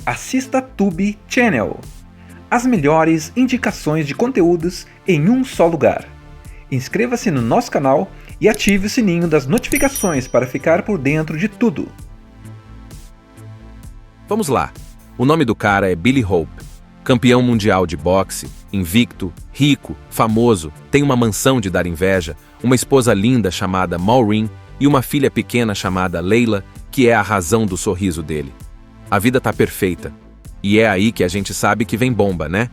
assista Tube Channel. As melhores indicações de conteúdos em um só lugar. Inscreva-se no nosso canal e ative o sininho das notificações para ficar por dentro de tudo. Vamos lá. O nome do cara é Billy Hope. Campeão mundial de boxe, invicto, rico, famoso, tem uma mansão de dar inveja, uma esposa linda chamada Maureen e uma filha pequena chamada Leila, que é a razão do sorriso dele. A vida tá perfeita. E é aí que a gente sabe que vem bomba, né?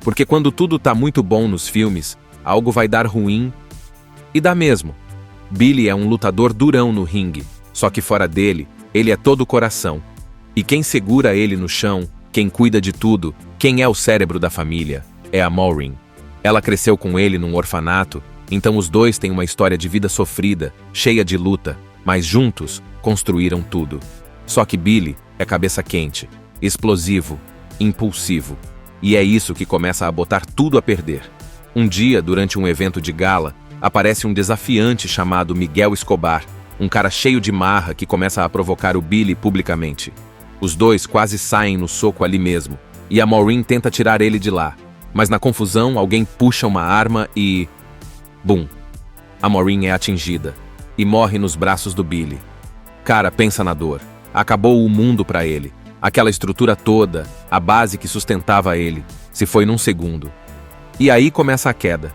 Porque quando tudo tá muito bom nos filmes, algo vai dar ruim. E dá mesmo. Billy é um lutador durão no ringue, só que fora dele, ele é todo coração. E quem segura ele no chão, quem cuida de tudo, quem é o cérebro da família, é a Maureen. Ela cresceu com ele num orfanato, então os dois têm uma história de vida sofrida, cheia de luta, mas juntos construíram tudo. Só que Billy é cabeça quente, explosivo, impulsivo. E é isso que começa a botar tudo a perder. Um dia, durante um evento de gala, aparece um desafiante chamado Miguel Escobar, um cara cheio de marra que começa a provocar o Billy publicamente. Os dois quase saem no soco ali mesmo, e a Maureen tenta tirar ele de lá. Mas na confusão, alguém puxa uma arma e... Bum! A Maureen é atingida, e morre nos braços do Billy. Cara, pensa na dor. Acabou o mundo pra ele. Aquela estrutura toda, a base que sustentava ele, se foi num segundo. E aí começa a queda.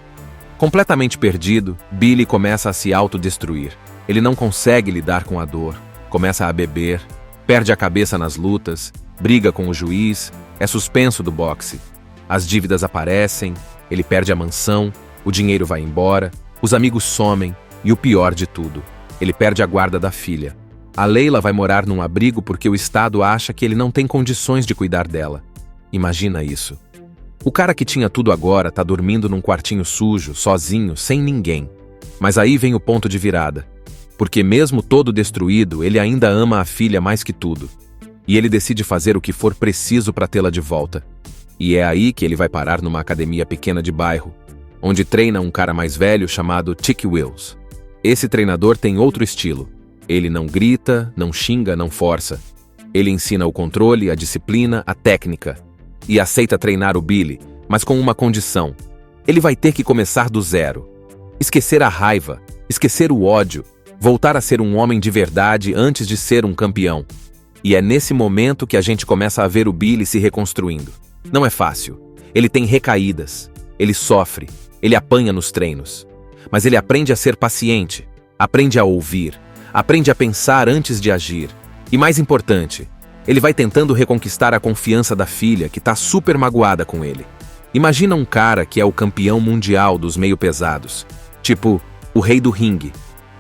Completamente perdido, Billy começa a se autodestruir. Ele não consegue lidar com a dor, começa a beber, perde a cabeça nas lutas, briga com o juiz, é suspenso do boxe. As dívidas aparecem, ele perde a mansão, o dinheiro vai embora, os amigos somem e o pior de tudo, ele perde a guarda da filha. A Leila vai morar num abrigo porque o Estado acha que ele não tem condições de cuidar dela. Imagina isso. O cara que tinha tudo agora tá dormindo num quartinho sujo, sozinho, sem ninguém. Mas aí vem o ponto de virada. Porque mesmo todo destruído, ele ainda ama a filha mais que tudo. E ele decide fazer o que for preciso para tê-la de volta. E é aí que ele vai parar numa academia pequena de bairro, onde treina um cara mais velho chamado Chick Wills. Esse treinador tem outro estilo. Ele não grita, não xinga, não força. Ele ensina o controle, a disciplina, a técnica. E aceita treinar o Billy, mas com uma condição. Ele vai ter que começar do zero. Esquecer a raiva, esquecer o ódio, voltar a ser um homem de verdade antes de ser um campeão. E é nesse momento que a gente começa a ver o Billy se reconstruindo. Não é fácil. Ele tem recaídas. Ele sofre. Ele apanha nos treinos. Mas ele aprende a ser paciente. Aprende a ouvir. Aprende a pensar antes de agir. E mais importante, ele vai tentando reconquistar a confiança da filha, que tá super magoada com ele. Imagina um cara que é o campeão mundial dos meio pesados. Tipo, o rei do ringue.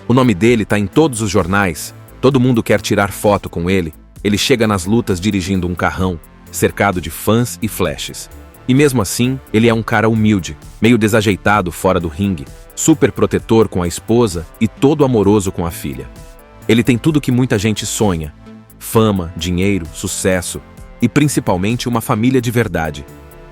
O nome dele tá em todos os jornais. Todo mundo quer tirar foto com ele. Ele chega nas lutas dirigindo um carrão, cercado de fãs e flashes. E mesmo assim, ele é um cara humilde, meio desajeitado fora do ringue, super protetor com a esposa e todo amoroso com a filha. Ele tem tudo que muita gente sonha: fama, dinheiro, sucesso e principalmente uma família de verdade.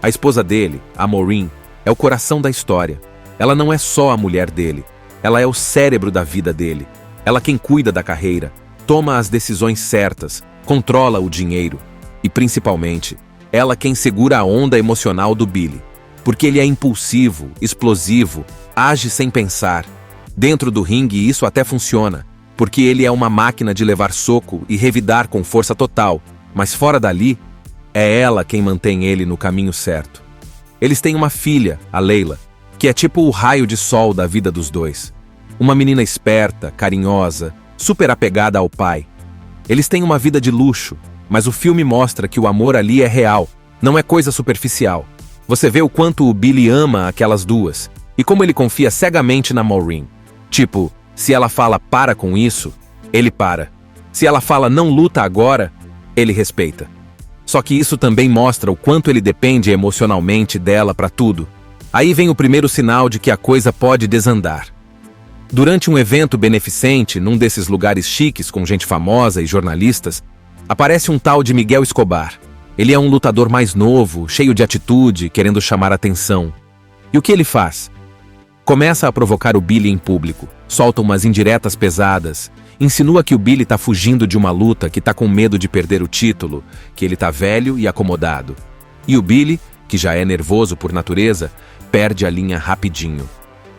A esposa dele, a Maureen, é o coração da história. Ela não é só a mulher dele, ela é o cérebro da vida dele. Ela quem cuida da carreira, toma as decisões certas, controla o dinheiro e principalmente, ela quem segura a onda emocional do Billy. Porque ele é impulsivo, explosivo, age sem pensar. Dentro do ringue isso até funciona, porque ele é uma máquina de levar soco e revidar com força total, mas fora dali, é ela quem mantém ele no caminho certo. Eles têm uma filha, a Leila, que é tipo o raio de sol da vida dos dois. Uma menina esperta, carinhosa, super apegada ao pai. Eles têm uma vida de luxo, mas o filme mostra que o amor ali é real, não é coisa superficial. Você vê o quanto o Billy ama aquelas duas, e como ele confia cegamente na Maureen. Tipo, se ela fala para com isso, ele para. Se ela fala não luta agora, ele respeita. Só que isso também mostra o quanto ele depende emocionalmente dela para tudo. Aí vem o primeiro sinal de que a coisa pode desandar. Durante um evento beneficente, num desses lugares chiques com gente famosa e jornalistas, aparece um tal de Miguel Escobar. Ele é um lutador mais novo, cheio de atitude, querendo chamar atenção. E o que ele faz? Começa a provocar o Billy em público, solta umas indiretas pesadas, Insinua que o Billy tá fugindo de uma luta, que tá com medo de perder o título, que ele tá velho e acomodado. E o Billy, que já é nervoso por natureza, perde a linha rapidinho.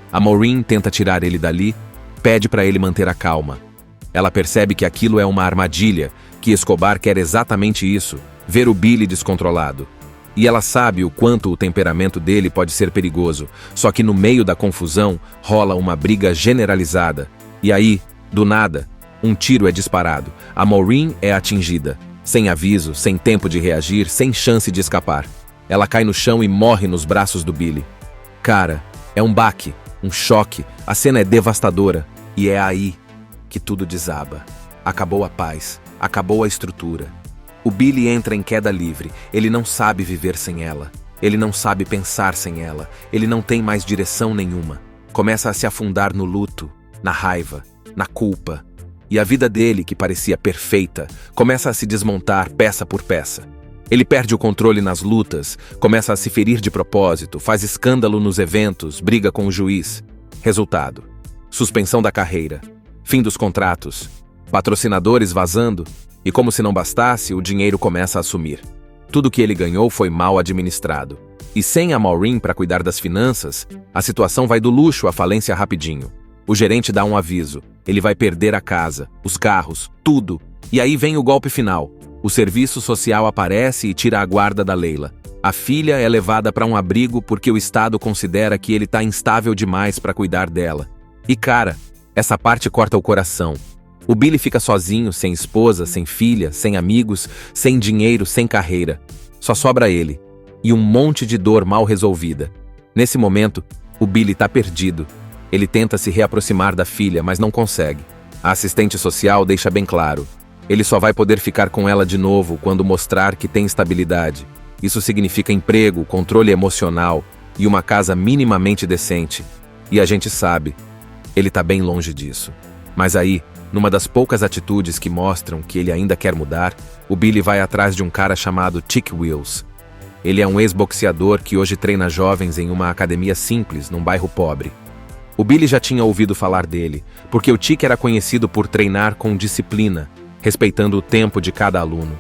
A Maureen tenta tirar ele dali, pede para ele manter a calma. Ela percebe que aquilo é uma armadilha, que Escobar quer exatamente isso, ver o Billy descontrolado. E ela sabe o quanto o temperamento dele pode ser perigoso, só que no meio da confusão rola uma briga generalizada. E aí, do nada, um tiro é disparado. A Maureen é atingida, sem aviso, sem tempo de reagir, sem chance de escapar. Ela cai no chão e morre nos braços do Billy. Cara, é um baque, um choque, a cena é devastadora. E é aí que tudo desaba. Acabou a paz, acabou a estrutura. O Billy entra em queda livre, ele não sabe viver sem ela. Ele não sabe pensar sem ela, ele não tem mais direção nenhuma. Começa a se afundar no luto, na raiva, na culpa. E a vida dele, que parecia perfeita, começa a se desmontar peça por peça. Ele perde o controle nas lutas, começa a se ferir de propósito, faz escândalo nos eventos, briga com o juiz. Resultado: suspensão da carreira, fim dos contratos, patrocinadores vazando, e como se não bastasse, o dinheiro começa a sumir. Tudo que ele ganhou foi mal administrado. E sem a Maureen para cuidar das finanças, a situação vai do luxo à falência rapidinho. O gerente dá um aviso, ele vai perder a casa, os carros, tudo. E aí vem o golpe final. O serviço social aparece e tira a guarda da Leila. A filha é levada para um abrigo porque o Estado considera que ele tá instável demais para cuidar dela. E cara, essa parte corta o coração. O Billy fica sozinho, sem esposa, sem filha, sem amigos, sem dinheiro, sem carreira. Só sobra ele. E um monte de dor mal resolvida. Nesse momento, o Billy tá perdido. Ele tenta se reaproximar da filha, mas não consegue. A assistente social deixa bem claro. Ele só vai poder ficar com ela de novo quando mostrar que tem estabilidade. Isso significa emprego, controle emocional e uma casa minimamente decente. E a gente sabe, ele tá bem longe disso. Mas aí, numa das poucas atitudes que mostram que ele ainda quer mudar, o Billy vai atrás de um cara chamado Chick Wills. Ele é um ex-boxeador que hoje treina jovens em uma academia simples, num bairro pobre. O Billy já tinha ouvido falar dele, porque o Chick era conhecido por treinar com disciplina, respeitando o tempo de cada aluno.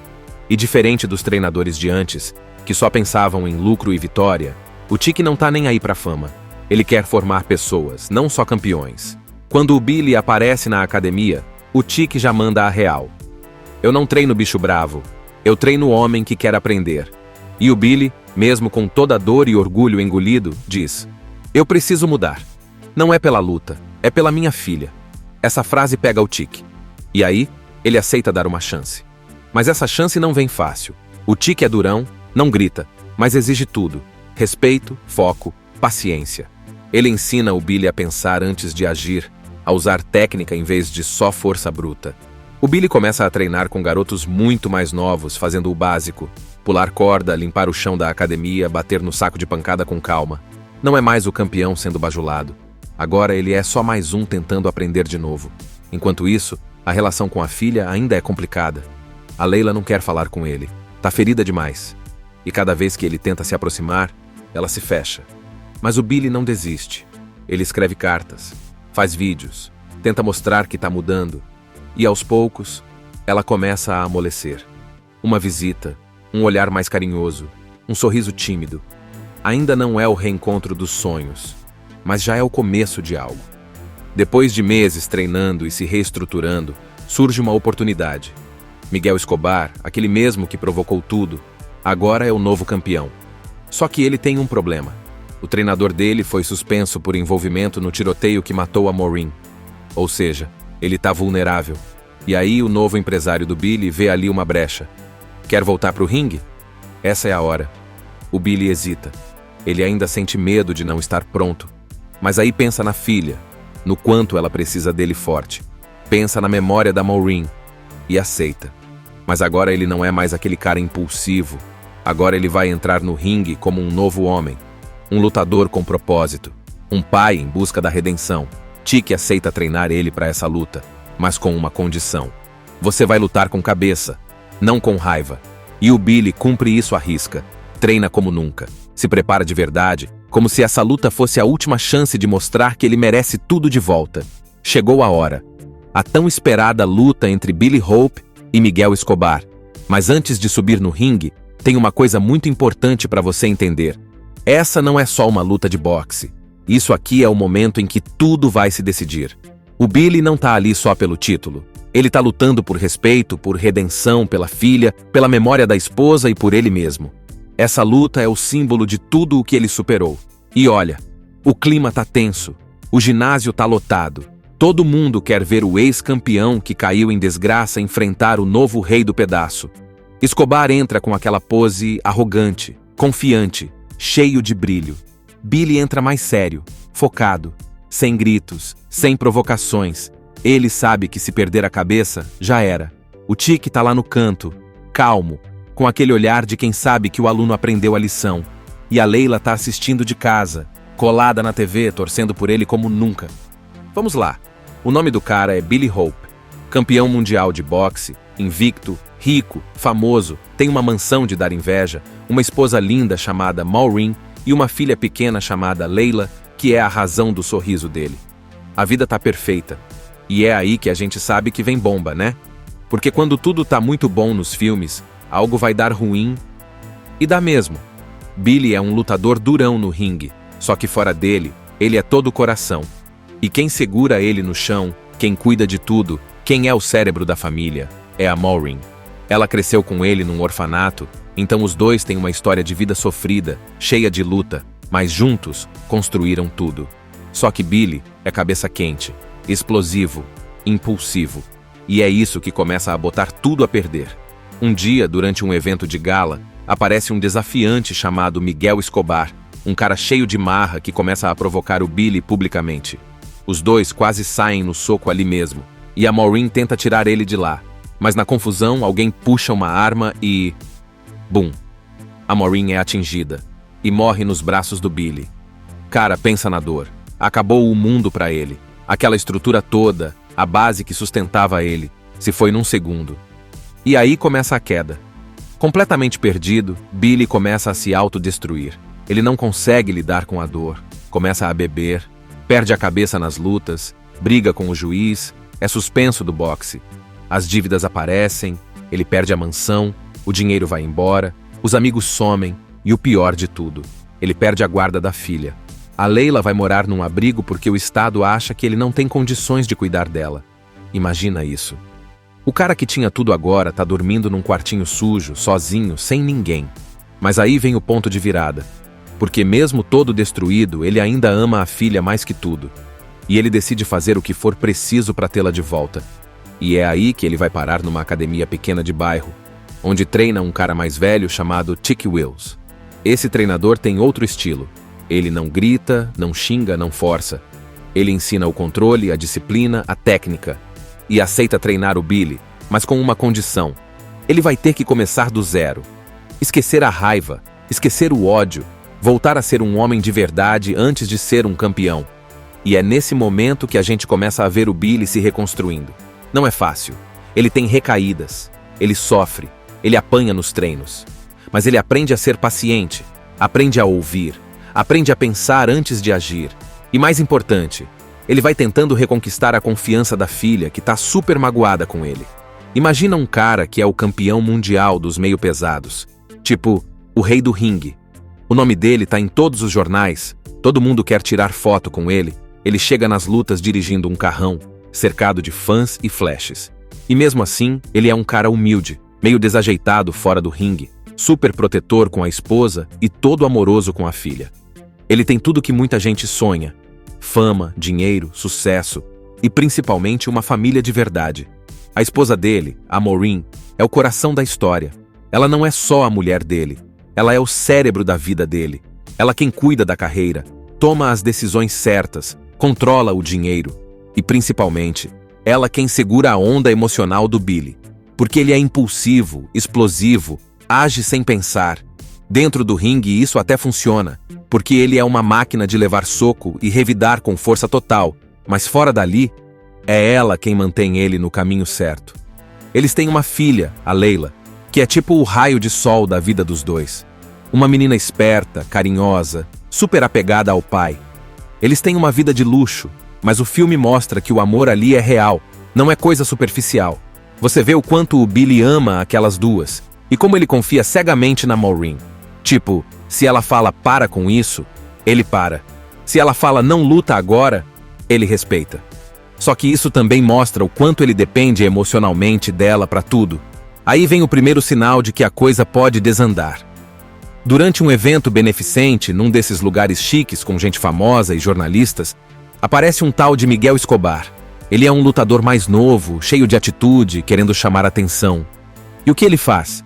E diferente dos treinadores de antes, que só pensavam em lucro e vitória, o Chick não tá nem aí pra fama. Ele quer formar pessoas, não só campeões. Quando o Billy aparece na academia, o Chick já manda a real. Eu não treino bicho bravo, eu treino homem que quer aprender. E o Billy, mesmo com toda a dor e orgulho engolido, diz: eu preciso mudar. Não é pela luta, é pela minha filha. Essa frase pega o Chick. E aí, ele aceita dar uma chance. Mas essa chance não vem fácil. O Chick é durão, não grita, mas exige tudo: respeito, foco, paciência. Ele ensina o Billy a pensar antes de agir, a usar técnica em vez de só força bruta. O Billy começa a treinar com garotos muito mais novos, fazendo o básico: pular corda, limpar o chão da academia, bater no saco de pancada com calma. Não é mais o campeão sendo bajulado. Agora ele é só mais um tentando aprender de novo. Enquanto isso, a relação com a filha ainda é complicada. A Leila não quer falar com ele. Tá ferida demais. E cada vez que ele tenta se aproximar, ela se fecha. Mas o Billy não desiste. Ele escreve cartas, faz vídeos, tenta mostrar que tá mudando. E aos poucos, ela começa a amolecer. Uma visita, um olhar mais carinhoso, um sorriso tímido. Ainda não é o reencontro dos sonhos, mas já é o começo de algo. Depois de meses treinando e se reestruturando, surge uma oportunidade. Miguel Escobar, aquele mesmo que provocou tudo, agora é o novo campeão. Só que ele tem um problema. O treinador dele foi suspenso por envolvimento no tiroteio que matou a Maureen. Ou seja, ele tá vulnerável. E aí o novo empresário do Billy vê ali uma brecha. Quer voltar pro ringue? Essa é a hora. O Billy hesita. Ele ainda sente medo de não estar pronto. Mas aí pensa na filha, no quanto ela precisa dele forte. Pensa na memória da Maureen e aceita. Mas agora ele não é mais aquele cara impulsivo. Agora ele vai entrar no ringue como um novo homem. Um lutador com propósito. Um pai em busca da redenção. Chick aceita treinar ele para essa luta, mas com uma condição. Você vai lutar com cabeça, não com raiva. E o Billy cumpre isso à risca. Treina como nunca. Se prepara de verdade, como se essa luta fosse a última chance de mostrar que ele merece tudo de volta. Chegou a hora. a tão esperada luta entre Billy Hope e Miguel Escobar. Mas antes de subir no ringue, tem uma coisa muito importante para você entender. Essa não é só uma luta de boxe. Isso aqui é o momento em que tudo vai se decidir. O Billy não tá ali só pelo título. Ele tá lutando por respeito, por redenção, pela filha, pela memória da esposa e por ele mesmo. Essa luta é o símbolo de tudo o que ele superou. E olha, o clima tá tenso. O ginásio tá lotado. Todo mundo quer ver o ex-campeão que caiu em desgraça enfrentar o novo rei do pedaço. Escobar entra com aquela pose arrogante, confiante, cheio de brilho. Billy entra mais sério, focado, sem gritos, sem provocações. Ele sabe que se perder a cabeça, já era. O Tique tá lá no canto, calmo, com aquele olhar de quem sabe que o aluno aprendeu a lição. E a Leila tá assistindo de casa, colada na TV, torcendo por ele como nunca. Vamos lá. O nome do cara é Billy Hope, campeão mundial de boxe, invicto, rico, famoso, tem uma mansão de dar inveja, uma esposa linda chamada Maureen e uma filha pequena chamada Leila, que é a razão do sorriso dele. A vida tá perfeita. E é aí que a gente sabe que vem bomba, né? Porque quando tudo tá muito bom nos filmes, algo vai dar ruim. E dá mesmo. Billy é um lutador durão no ringue, só que fora dele, ele é todo coração. E quem segura ele no chão, quem cuida de tudo, quem é o cérebro da família, é a Maureen. Ela cresceu com ele num orfanato, então os dois têm uma história de vida sofrida, cheia de luta, mas juntos construíram tudo. Só que Billy é cabeça quente, explosivo, impulsivo. E é isso que começa a botar tudo a perder. Um dia, durante um evento de gala, aparece um desafiante chamado Miguel Escobar, um cara cheio de marra que começa a provocar o Billy publicamente. Os dois quase saem no soco ali mesmo, e a Maureen tenta tirar ele de lá. Mas na confusão, alguém puxa uma arma e... Bum! A Maureen é atingida, e morre nos braços do Billy. Cara, pensa na dor. Acabou o mundo pra ele. Aquela estrutura toda, a base que sustentava ele, se foi num segundo. E aí começa a queda. Completamente perdido, Billy começa a se autodestruir. Ele não consegue lidar com a dor, começa a beber, perde a cabeça nas lutas, briga com o juiz, é suspenso do boxe. As dívidas aparecem, ele perde a mansão, o dinheiro vai embora, os amigos somem e o pior de tudo, ele perde a guarda da filha. A Leila vai morar num abrigo porque o Estado acha que ele não tem condições de cuidar dela. Imagina isso. O cara que tinha tudo agora tá dormindo num quartinho sujo, sozinho, sem ninguém. Mas aí vem o ponto de virada. Porque mesmo todo destruído, ele ainda ama a filha mais que tudo. E ele decide fazer o que for preciso para tê-la de volta. E é aí que ele vai parar numa academia pequena de bairro, onde treina um cara mais velho chamado Tique Wills. Esse treinador tem outro estilo. Ele não grita, não xinga, não força. Ele ensina o controle, a disciplina, a técnica. E aceita treinar o Billy, mas com uma condição. Ele vai ter que começar do zero. Esquecer a raiva, esquecer o ódio, voltar a ser um homem de verdade antes de ser um campeão. E é nesse momento que a gente começa a ver o Billy se reconstruindo. Não é fácil. Ele tem recaídas. Ele sofre. Ele apanha nos treinos. Mas ele aprende a ser paciente. Aprende a ouvir. Aprende a pensar antes de agir. E mais importante, ele vai tentando reconquistar a confiança da filha, que tá super magoada com ele. Imagina um cara que é o campeão mundial dos meio pesados. Tipo, o rei do ringue. O nome dele tá em todos os jornais. Todo mundo quer tirar foto com ele. Ele chega nas lutas dirigindo um carrão, cercado de fãs e flashes. E mesmo assim, ele é um cara humilde, meio desajeitado fora do ringue, super protetor com a esposa e todo amoroso com a filha. Ele tem tudo que muita gente sonha: fama, dinheiro, sucesso e principalmente uma família de verdade. A esposa dele, a Maureen, é o coração da história. Ela não é só a mulher dele, ela é o cérebro da vida dele. Ela quem cuida da carreira, toma as decisões certas, controla o dinheiro e principalmente, ela quem segura a onda emocional do Billy. Porque ele é impulsivo, explosivo, age sem pensar. Dentro do ringue isso até funciona, porque ele é uma máquina de levar soco e revidar com força total, mas fora dali, é ela quem mantém ele no caminho certo. Eles têm uma filha, a Leila, que é tipo o raio de sol da vida dos dois. Uma menina esperta, carinhosa, super apegada ao pai. Eles têm uma vida de luxo, mas o filme mostra que o amor ali é real, Não é coisa superficial. Você vê o quanto o Billy ama aquelas duas e como ele confia cegamente na Maureen. Tipo, se ela fala para com isso, ele para. Se ela fala não luta agora, ele respeita. Só que isso também mostra o quanto ele depende emocionalmente dela para tudo. Aí vem o primeiro sinal de que a coisa pode desandar. Durante um evento beneficente, num desses lugares chiques com gente famosa e jornalistas, aparece um tal de Miguel Escobar. Ele é um lutador mais novo, cheio de atitude, querendo chamar atenção. E o que ele faz?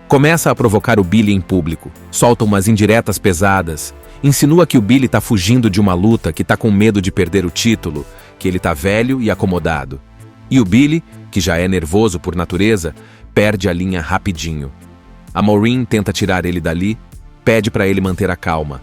Começa a provocar o Billy em público, solta umas indiretas pesadas, insinua que o Billy tá fugindo de uma luta, que tá com medo de perder o título, que ele tá velho e acomodado. E o Billy, que já é nervoso por natureza, perde a linha rapidinho. A Maureen tenta tirar ele dali, pede para ele manter a calma.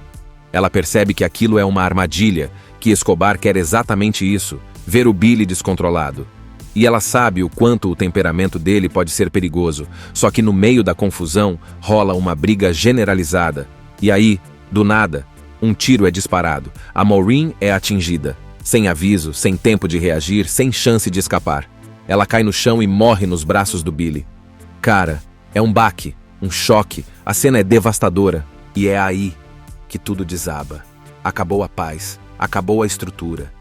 Ela percebe que aquilo é uma armadilha, que Escobar quer exatamente isso, ver o Billy descontrolado. E ela sabe o quanto o temperamento dele pode ser perigoso, só que no meio da confusão rola uma briga generalizada. E aí, do nada, um tiro é disparado. A Maureen é atingida, sem aviso, sem tempo de reagir, sem chance de escapar. Ela cai no chão e morre nos braços do Billy. Cara, é um baque, um choque, a cena é devastadora. E é aí que tudo desaba. Acabou a paz, acabou a estrutura.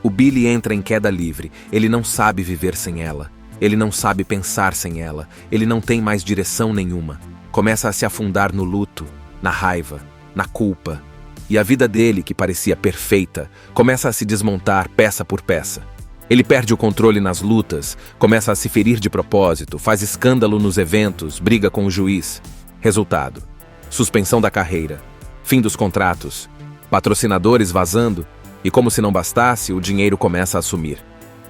O Billy entra em queda livre, ele não sabe viver sem ela. Ele não sabe pensar sem ela, ele não tem mais direção nenhuma. Começa a se afundar no luto, na raiva, na culpa. E a vida dele, que parecia perfeita, começa a se desmontar peça por peça. Ele perde o controle nas lutas, começa a se ferir de propósito, faz escândalo nos eventos, briga com o juiz. Resultado: suspensão da carreira, fim dos contratos, patrocinadores vazando, e como se não bastasse, o dinheiro começa a sumir.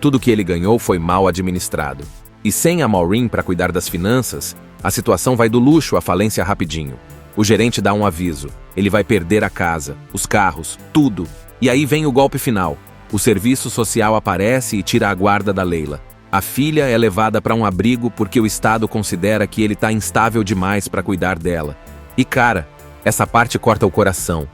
Tudo que ele ganhou foi mal administrado. E sem a Maureen para cuidar das finanças, a situação vai do luxo à falência rapidinho. O gerente dá um aviso, ele vai perder a casa, os carros, tudo. E aí vem o golpe final. O serviço social aparece e tira a guarda da Leila. A filha é levada para um abrigo porque o Estado considera que ele está instável demais para cuidar dela. E cara, essa parte corta o coração.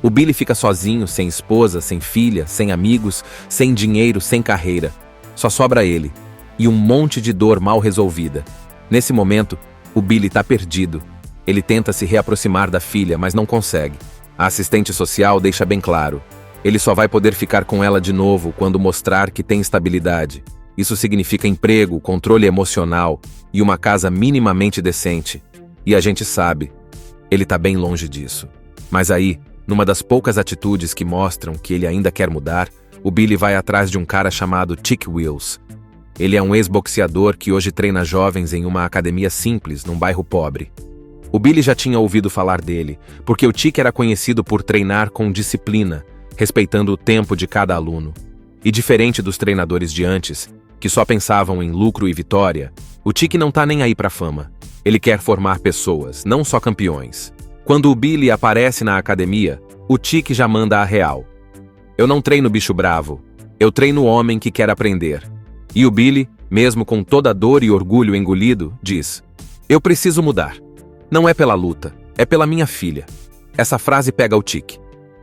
O Billy fica sozinho, sem esposa, sem filha, sem amigos, sem dinheiro, sem carreira. Só sobra ele. E um monte de dor mal resolvida. Nesse momento, o Billy está perdido. Ele tenta se reaproximar da filha, mas não consegue. A assistente social deixa bem claro. Ele só vai poder ficar com ela de novo quando mostrar que tem estabilidade. Isso significa emprego, controle emocional e uma casa minimamente decente. E a gente sabe, ele está bem longe disso. Mas aí, numa das poucas atitudes que mostram que ele ainda quer mudar, o Billy vai atrás de um cara chamado Chick Wills. Ele é um ex-boxeador que hoje treina jovens em uma academia simples, num bairro pobre. O Billy já tinha ouvido falar dele, porque o Chick era conhecido por treinar com disciplina, respeitando o tempo de cada aluno. E diferente dos treinadores de antes, que só pensavam em lucro e vitória, o Chick não tá nem aí pra fama. Ele quer formar pessoas, não só campeões. Quando o Billy aparece na academia, o Chick já manda a real. Eu não treino bicho bravo, eu treino homem que quer aprender. E o Billy, mesmo com toda a dor e orgulho engolido, diz: eu preciso mudar. Não é pela luta, é pela minha filha. Essa frase pega o Chick.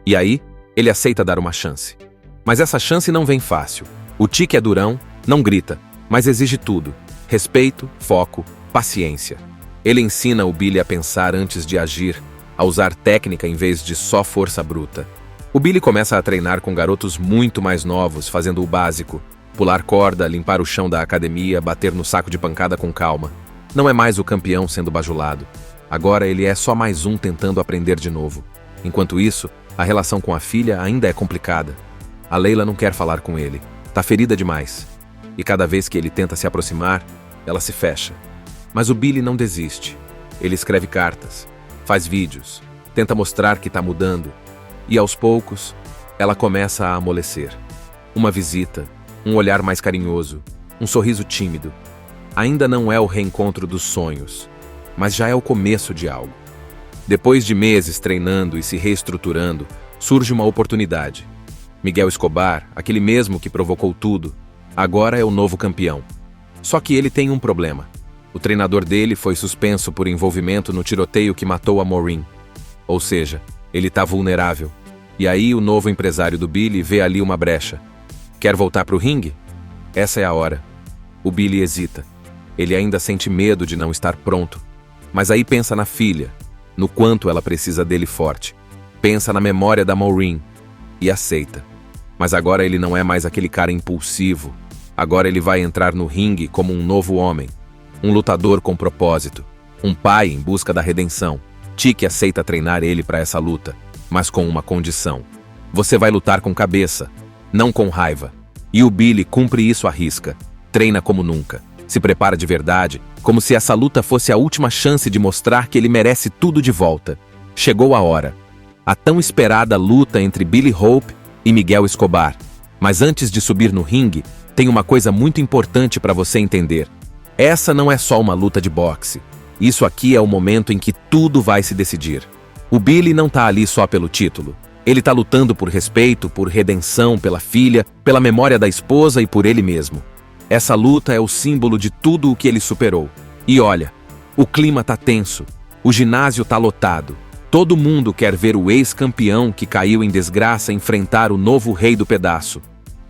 E aí, ele aceita dar uma chance. Mas essa chance não vem fácil. O Chick é durão, não grita, mas exige tudo: respeito, foco, paciência. Ele ensina o Billy a pensar antes de agir, a usar técnica em vez de só força bruta. O Billy começa a treinar com garotos muito mais novos, fazendo o básico: pular corda, limpar o chão da academia, bater no saco de pancada com calma. Não é mais o campeão sendo bajulado. Agora ele é só mais um tentando aprender de novo. Enquanto isso, a relação com a filha ainda é complicada. A Leila não quer falar com ele. Tá ferida demais. E cada vez que ele tenta se aproximar, ela se fecha. Mas o Billy não desiste. Ele escreve cartas, faz vídeos, tenta mostrar que tá mudando. E aos poucos, ela começa a amolecer. Uma visita, um olhar mais carinhoso, um sorriso tímido. Ainda não é o reencontro dos sonhos, mas já é o começo de algo. Depois de meses treinando e se reestruturando, surge uma oportunidade. Miguel Escobar, aquele mesmo que provocou tudo, agora é o novo campeão. Só que ele tem um problema. O treinador dele foi suspenso por envolvimento no tiroteio que matou a Maureen. Ou seja, ele tá vulnerável. E aí o novo empresário do Billy vê ali uma brecha. Quer voltar pro ringue? Essa é a hora. O Billy hesita. Ele ainda sente medo de não estar pronto. Mas aí pensa na filha, no quanto ela precisa dele forte. Pensa na memória da Maureen e aceita. Mas agora ele não é mais aquele cara impulsivo. Agora ele vai entrar no ringue como um novo homem. Um lutador com propósito. Um pai em busca da redenção. Chick aceita treinar ele para essa luta, mas com uma condição. Você vai lutar com cabeça, não com raiva. E o Billy cumpre isso à risca. Treina como nunca. Se prepara de verdade, como se essa luta fosse a última chance de mostrar que ele merece tudo de volta. Chegou a hora. A tão esperada luta entre Billy Hope e Miguel Escobar. Mas antes de subir no ringue, tem uma coisa muito importante para você entender. Essa não é só uma luta de boxe. Isso aqui é o momento em que tudo vai se decidir. O Billy não tá ali só pelo título. Ele tá lutando por respeito, por redenção, pela filha, pela memória da esposa e por ele mesmo. Essa luta é o símbolo de tudo o que ele superou. E olha, o clima tá tenso. O ginásio tá lotado. Todo mundo quer ver o ex-campeão que caiu em desgraça enfrentar o novo rei do pedaço.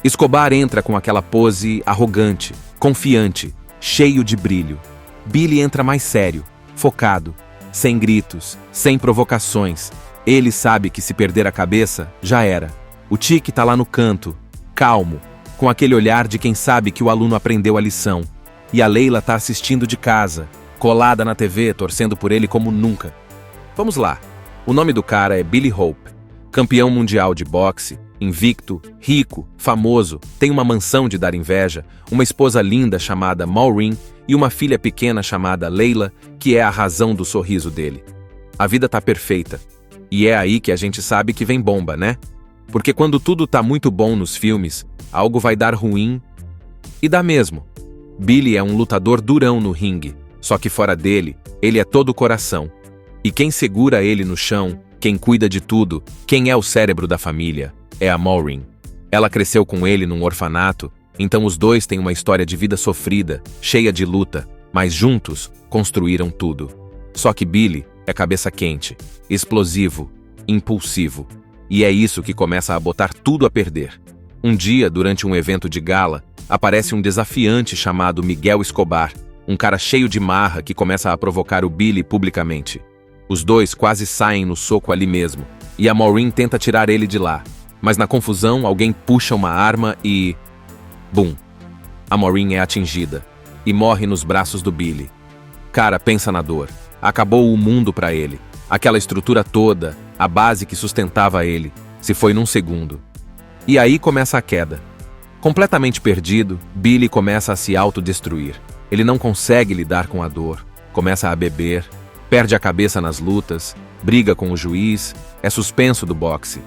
Escobar entra com aquela pose arrogante, confiante, cheio de brilho. Billy entra mais sério, focado, sem gritos, sem provocações. Ele sabe que se perder a cabeça, já era. O Chick tá lá no canto, calmo, com aquele olhar de quem sabe que o aluno aprendeu a lição. E a Leila tá assistindo de casa, colada na TV, torcendo por ele como nunca. Vamos lá. O nome do cara é Billy Hope, campeão mundial de boxe, invicto, rico, famoso, tem uma mansão de dar inveja, uma esposa linda chamada Maureen e uma filha pequena chamada Leila, que é a razão do sorriso dele. A vida tá perfeita. E é aí que a gente sabe que vem bomba, né? Porque quando tudo tá muito bom nos filmes, algo vai dar ruim. E dá mesmo. Billy é um lutador durão no ringue, só que fora dele, ele é todo coração. E quem segura ele no chão, quem cuida de tudo, quem é o cérebro da família, é a Maureen. Ela cresceu com ele num orfanato, então os dois têm uma história de vida sofrida, cheia de luta, mas juntos construíram tudo. Só que Billy é cabeça quente, explosivo, impulsivo. E é isso que começa a botar tudo a perder. Um dia, durante um evento de gala, aparece um desafiante chamado Miguel Escobar, um cara cheio de marra que começa a provocar o Billy publicamente. Os dois quase saem no soco ali mesmo, e a Maureen tenta tirar ele de lá. Mas na confusão, alguém puxa uma arma e... Bum! A Maureen é atingida, e morre nos braços do Billy. Cara, pensa na dor. Acabou o mundo pra ele. Aquela estrutura toda, a base que sustentava ele, se foi num segundo. E aí começa a queda. Completamente perdido, Billy começa a se autodestruir. Ele não consegue lidar com a dor, começa a beber, perde a cabeça nas lutas, briga com o juiz, é suspenso do boxe.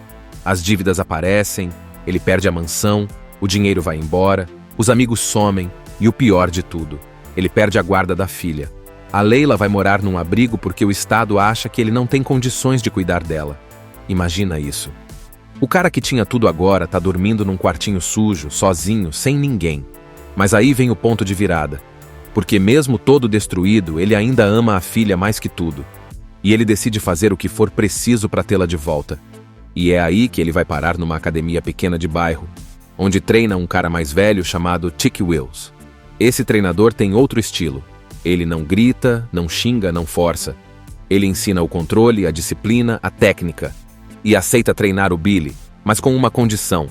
As dívidas aparecem, ele perde a mansão, o dinheiro vai embora, os amigos somem e o pior de tudo, ele perde a guarda da filha. A Leila vai morar num abrigo porque o Estado acha que ele não tem condições de cuidar dela. Imagina isso. O cara que tinha tudo agora tá dormindo num quartinho sujo, sozinho, sem ninguém. Mas aí vem o ponto de virada. Porque mesmo todo destruído, ele ainda ama a filha mais que tudo. E ele decide fazer o que for preciso para tê-la de volta. E é aí que ele vai parar numa academia pequena de bairro, onde treina um cara mais velho chamado Chick Wills. Esse treinador tem outro estilo. Ele não grita, não xinga, não força. Ele ensina o controle, a disciplina, a técnica. E aceita treinar o Billy, mas com uma condição.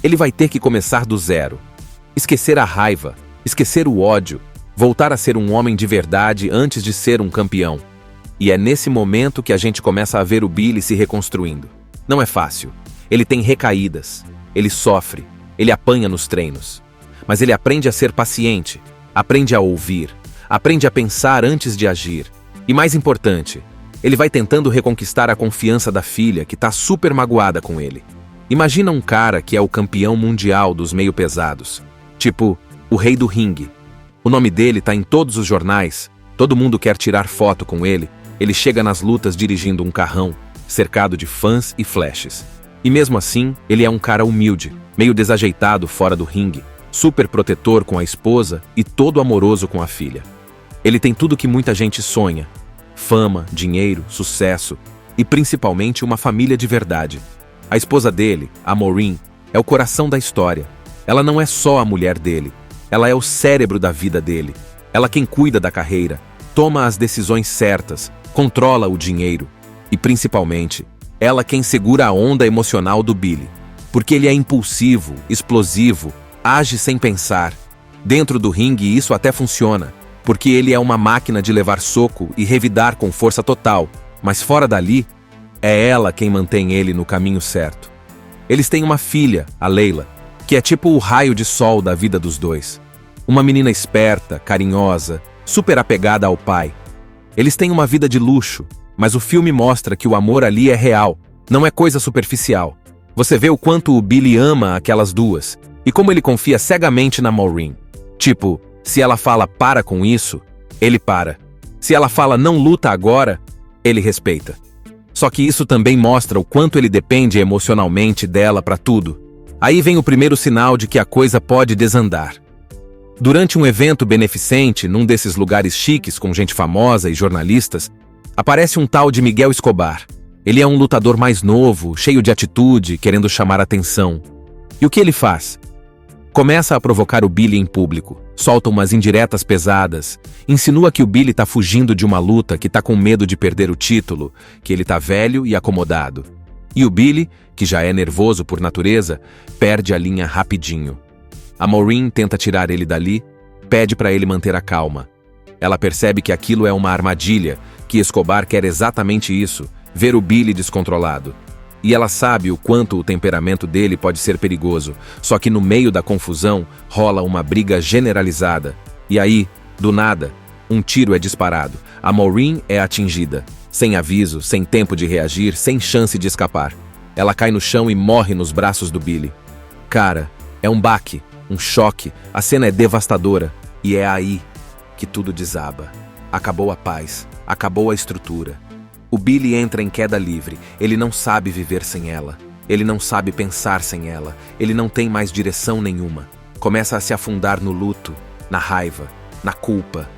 Ele vai ter que começar do zero. Esquecer a raiva, esquecer o ódio, voltar a ser um homem de verdade antes de ser um campeão. E é nesse momento que a gente começa a ver o Billy se reconstruindo. Não é fácil. Ele tem recaídas. Ele sofre. Ele apanha nos treinos. Mas ele aprende a ser paciente. Aprende a ouvir. Aprende a pensar antes de agir. E mais importante, ele vai tentando reconquistar a confiança da filha que tá super magoada com ele. Imagina um cara que é o campeão mundial dos meio pesados. Tipo, o rei do ringue. O nome dele tá em todos os jornais. Todo mundo quer tirar foto com ele. Ele chega nas lutas dirigindo um carrão, cercado de fãs e flashes. E mesmo assim, ele é um cara humilde, meio desajeitado fora do ringue, super protetor com a esposa e todo amoroso com a filha. Ele tem tudo que muita gente sonha: fama, dinheiro, sucesso e principalmente uma família de verdade. A esposa dele, a Maureen, é o coração da história. Ela não é só a mulher dele, Ela é o cérebro da vida dele. Ela quem cuida da carreira, toma as decisões certas, controla o dinheiro. E, principalmente, ela quem segura a onda emocional do Billy. Porque ele é impulsivo, explosivo, age sem pensar. Dentro do ringue isso até funciona, porque ele é uma máquina de levar soco e revidar com força total. Mas fora dali, é ela quem mantém ele no caminho certo. Eles têm uma filha, a Layla, que é tipo o raio de sol da vida dos dois. Uma menina esperta, carinhosa, super apegada ao pai. Eles têm uma vida de luxo, mas o filme mostra que o amor ali é real, não é coisa superficial. Você vê o quanto o Billy ama aquelas duas, e como ele confia cegamente na Maureen. Tipo, se ela fala para com isso, ele para. Se ela fala não luta agora, ele respeita. Só que isso também mostra o quanto ele depende emocionalmente dela para tudo. Aí vem o primeiro sinal de que a coisa pode desandar. Durante um evento beneficente, num desses lugares chiques com gente famosa e jornalistas, aparece um tal de Miguel Escobar. Ele é um lutador mais novo, cheio de atitude, querendo chamar atenção. E o que ele faz? Começa a provocar o Billy em público, solta umas indiretas pesadas, insinua que o Billy tá fugindo de uma luta, que tá com medo de perder o título, que ele tá velho e acomodado. E o Billy, que já é nervoso por natureza, perde a linha rapidinho. A Maureen tenta tirar ele dali, pede para ele manter a calma. Ela percebe que aquilo é uma armadilha, que Escobar quer exatamente isso, ver o Billy descontrolado. E ela sabe o quanto o temperamento dele pode ser perigoso, só que no meio da confusão rola uma briga generalizada. E aí, do nada, um tiro é disparado. A Maureen é atingida, sem aviso, sem tempo de reagir, sem chance de escapar. Ela cai no chão e morre nos braços do Billy. Cara, é um baque, um choque, a cena é devastadora. E é aí que tudo desaba. Acabou a paz, acabou a estrutura. O Billy entra em queda livre, ele não sabe viver sem ela. Ele não sabe pensar sem ela, ele não tem mais direção nenhuma. Começa a se afundar no luto, na raiva, na culpa.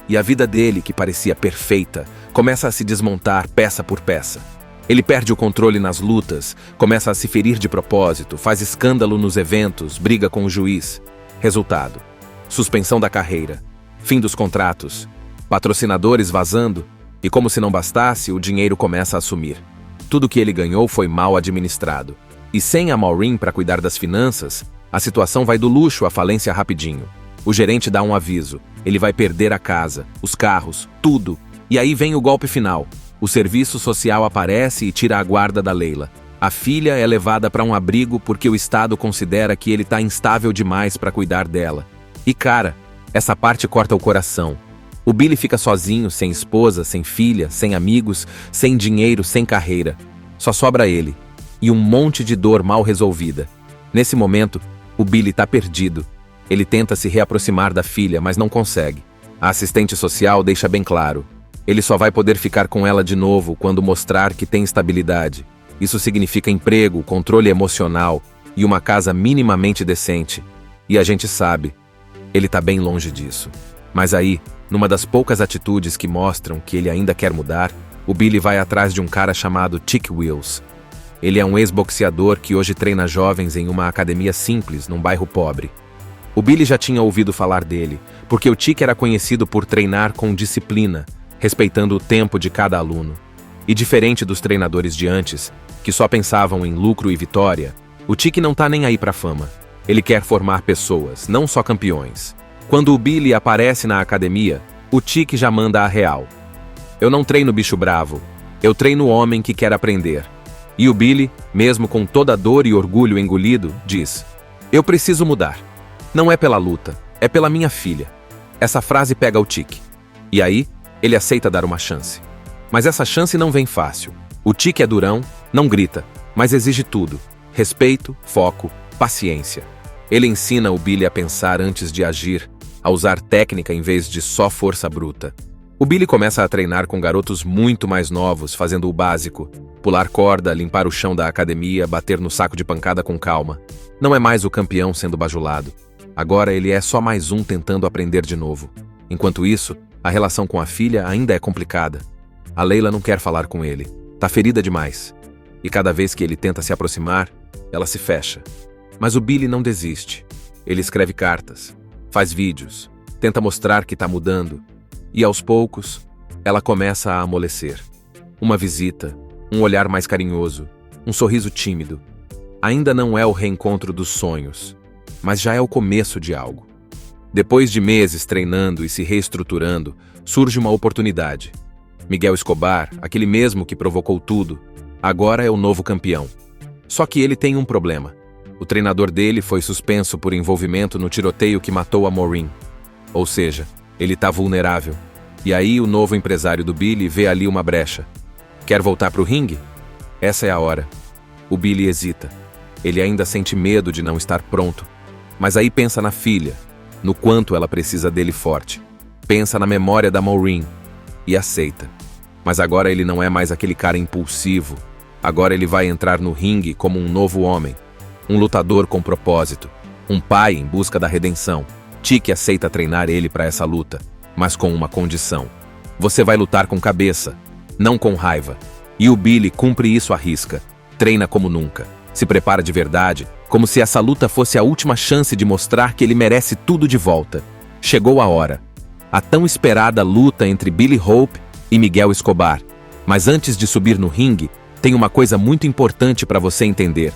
E a vida dele, que parecia perfeita, começa a se desmontar peça por peça. Ele perde o controle nas lutas, começa a se ferir de propósito, faz escândalo nos eventos, briga com o juiz. Resultado: suspensão da carreira, fim dos contratos, patrocinadores vazando, e como se não bastasse, o dinheiro começa a sumir. Tudo que ele ganhou foi mal administrado. E sem a Maureen para cuidar das finanças, a situação vai do luxo à falência rapidinho. O gerente dá um aviso, ele vai perder a casa, os carros, tudo. E aí vem o golpe final. O serviço social aparece e tira a guarda da Layla. A filha é levada para um abrigo porque o Estado considera que ele tá instável demais para cuidar dela. E cara, essa parte corta o coração. O Billy fica sozinho, sem esposa, sem filha, sem amigos, sem dinheiro, sem carreira. Só sobra ele. E um monte de dor mal resolvida. Nesse momento, o Billy tá perdido. Ele tenta se reaproximar da filha, mas não consegue. A assistente social deixa bem claro. Ele só vai poder ficar com ela de novo quando mostrar que tem estabilidade. Isso significa emprego, controle emocional e uma casa minimamente decente. E a gente sabe, ele tá bem longe disso. Mas aí, numa das poucas atitudes que mostram que ele ainda quer mudar, o Billy vai atrás de um cara chamado Chick Wills. Ele é um ex-boxeador que hoje treina jovens em uma academia simples, num bairro pobre. O Billy já tinha ouvido falar dele, porque o Chick era conhecido por treinar com disciplina, respeitando o tempo de cada aluno. E diferente dos treinadores de antes, que só pensavam em lucro e vitória, o Chick não tá nem aí pra fama. Ele quer formar pessoas, não só campeões. Quando o Billy aparece na academia, o Chick já manda a real. Eu não treino bicho bravo, eu treino o homem que quer aprender. E o Billy, mesmo com toda a dor e orgulho engolido, diz: eu preciso mudar. Não é pela luta, é pela minha filha. Essa frase pega o Chick. E aí, ele aceita dar uma chance. Mas essa chance não vem fácil. O Chick é durão, não grita, mas exige tudo: respeito, foco, paciência. Ele ensina o Billy a pensar antes de agir, a usar técnica em vez de só força bruta. O Billy começa a treinar com garotos muito mais novos, fazendo o básico: pular corda, limpar o chão da academia, bater no saco de pancada com calma. Não é mais o campeão sendo bajulado. Agora ele é só mais um tentando aprender de novo. Enquanto isso, a relação com a filha ainda é complicada. A Layla não quer falar com ele. Tá ferida demais. E cada vez que ele tenta se aproximar, ela se fecha. Mas o Billy não desiste. Ele escreve cartas. faz vídeos, tenta mostrar que tá mudando, e aos poucos, ela começa a amolecer. Uma visita, um olhar mais carinhoso, um sorriso tímido. Ainda não é o reencontro dos sonhos, mas já é o começo de algo. Depois de meses treinando e se reestruturando, surge uma oportunidade. Miguel Escobar, aquele mesmo que provocou tudo, agora é o novo campeão. Só que ele tem um problema. O treinador dele foi suspenso por envolvimento no tiroteio que matou a Maureen. Ou seja, ele tá vulnerável. E aí o novo empresário do Billy vê ali uma brecha. Quer voltar pro ringue? Essa é a hora. O Billy hesita. Ele ainda sente medo de não estar pronto. Mas aí pensa na filha, no quanto ela precisa dele forte. Pensa na memória da Maureen e aceita. Mas agora ele não é mais aquele cara impulsivo. Agora ele vai entrar no ringue como um novo homem. Um lutador com propósito. Um pai em busca da redenção. Tiki aceita treinar ele para essa luta, mas com uma condição. Você vai lutar com cabeça, não com raiva. E o Billy cumpre isso à risca. Treina como nunca. Se prepara de verdade, como se essa luta fosse a última chance de mostrar que ele merece tudo de volta. Chegou a hora. A tão esperada luta entre Billy Hope e Miguel Escobar. Mas antes de subir no ringue, tem uma coisa muito importante para você entender.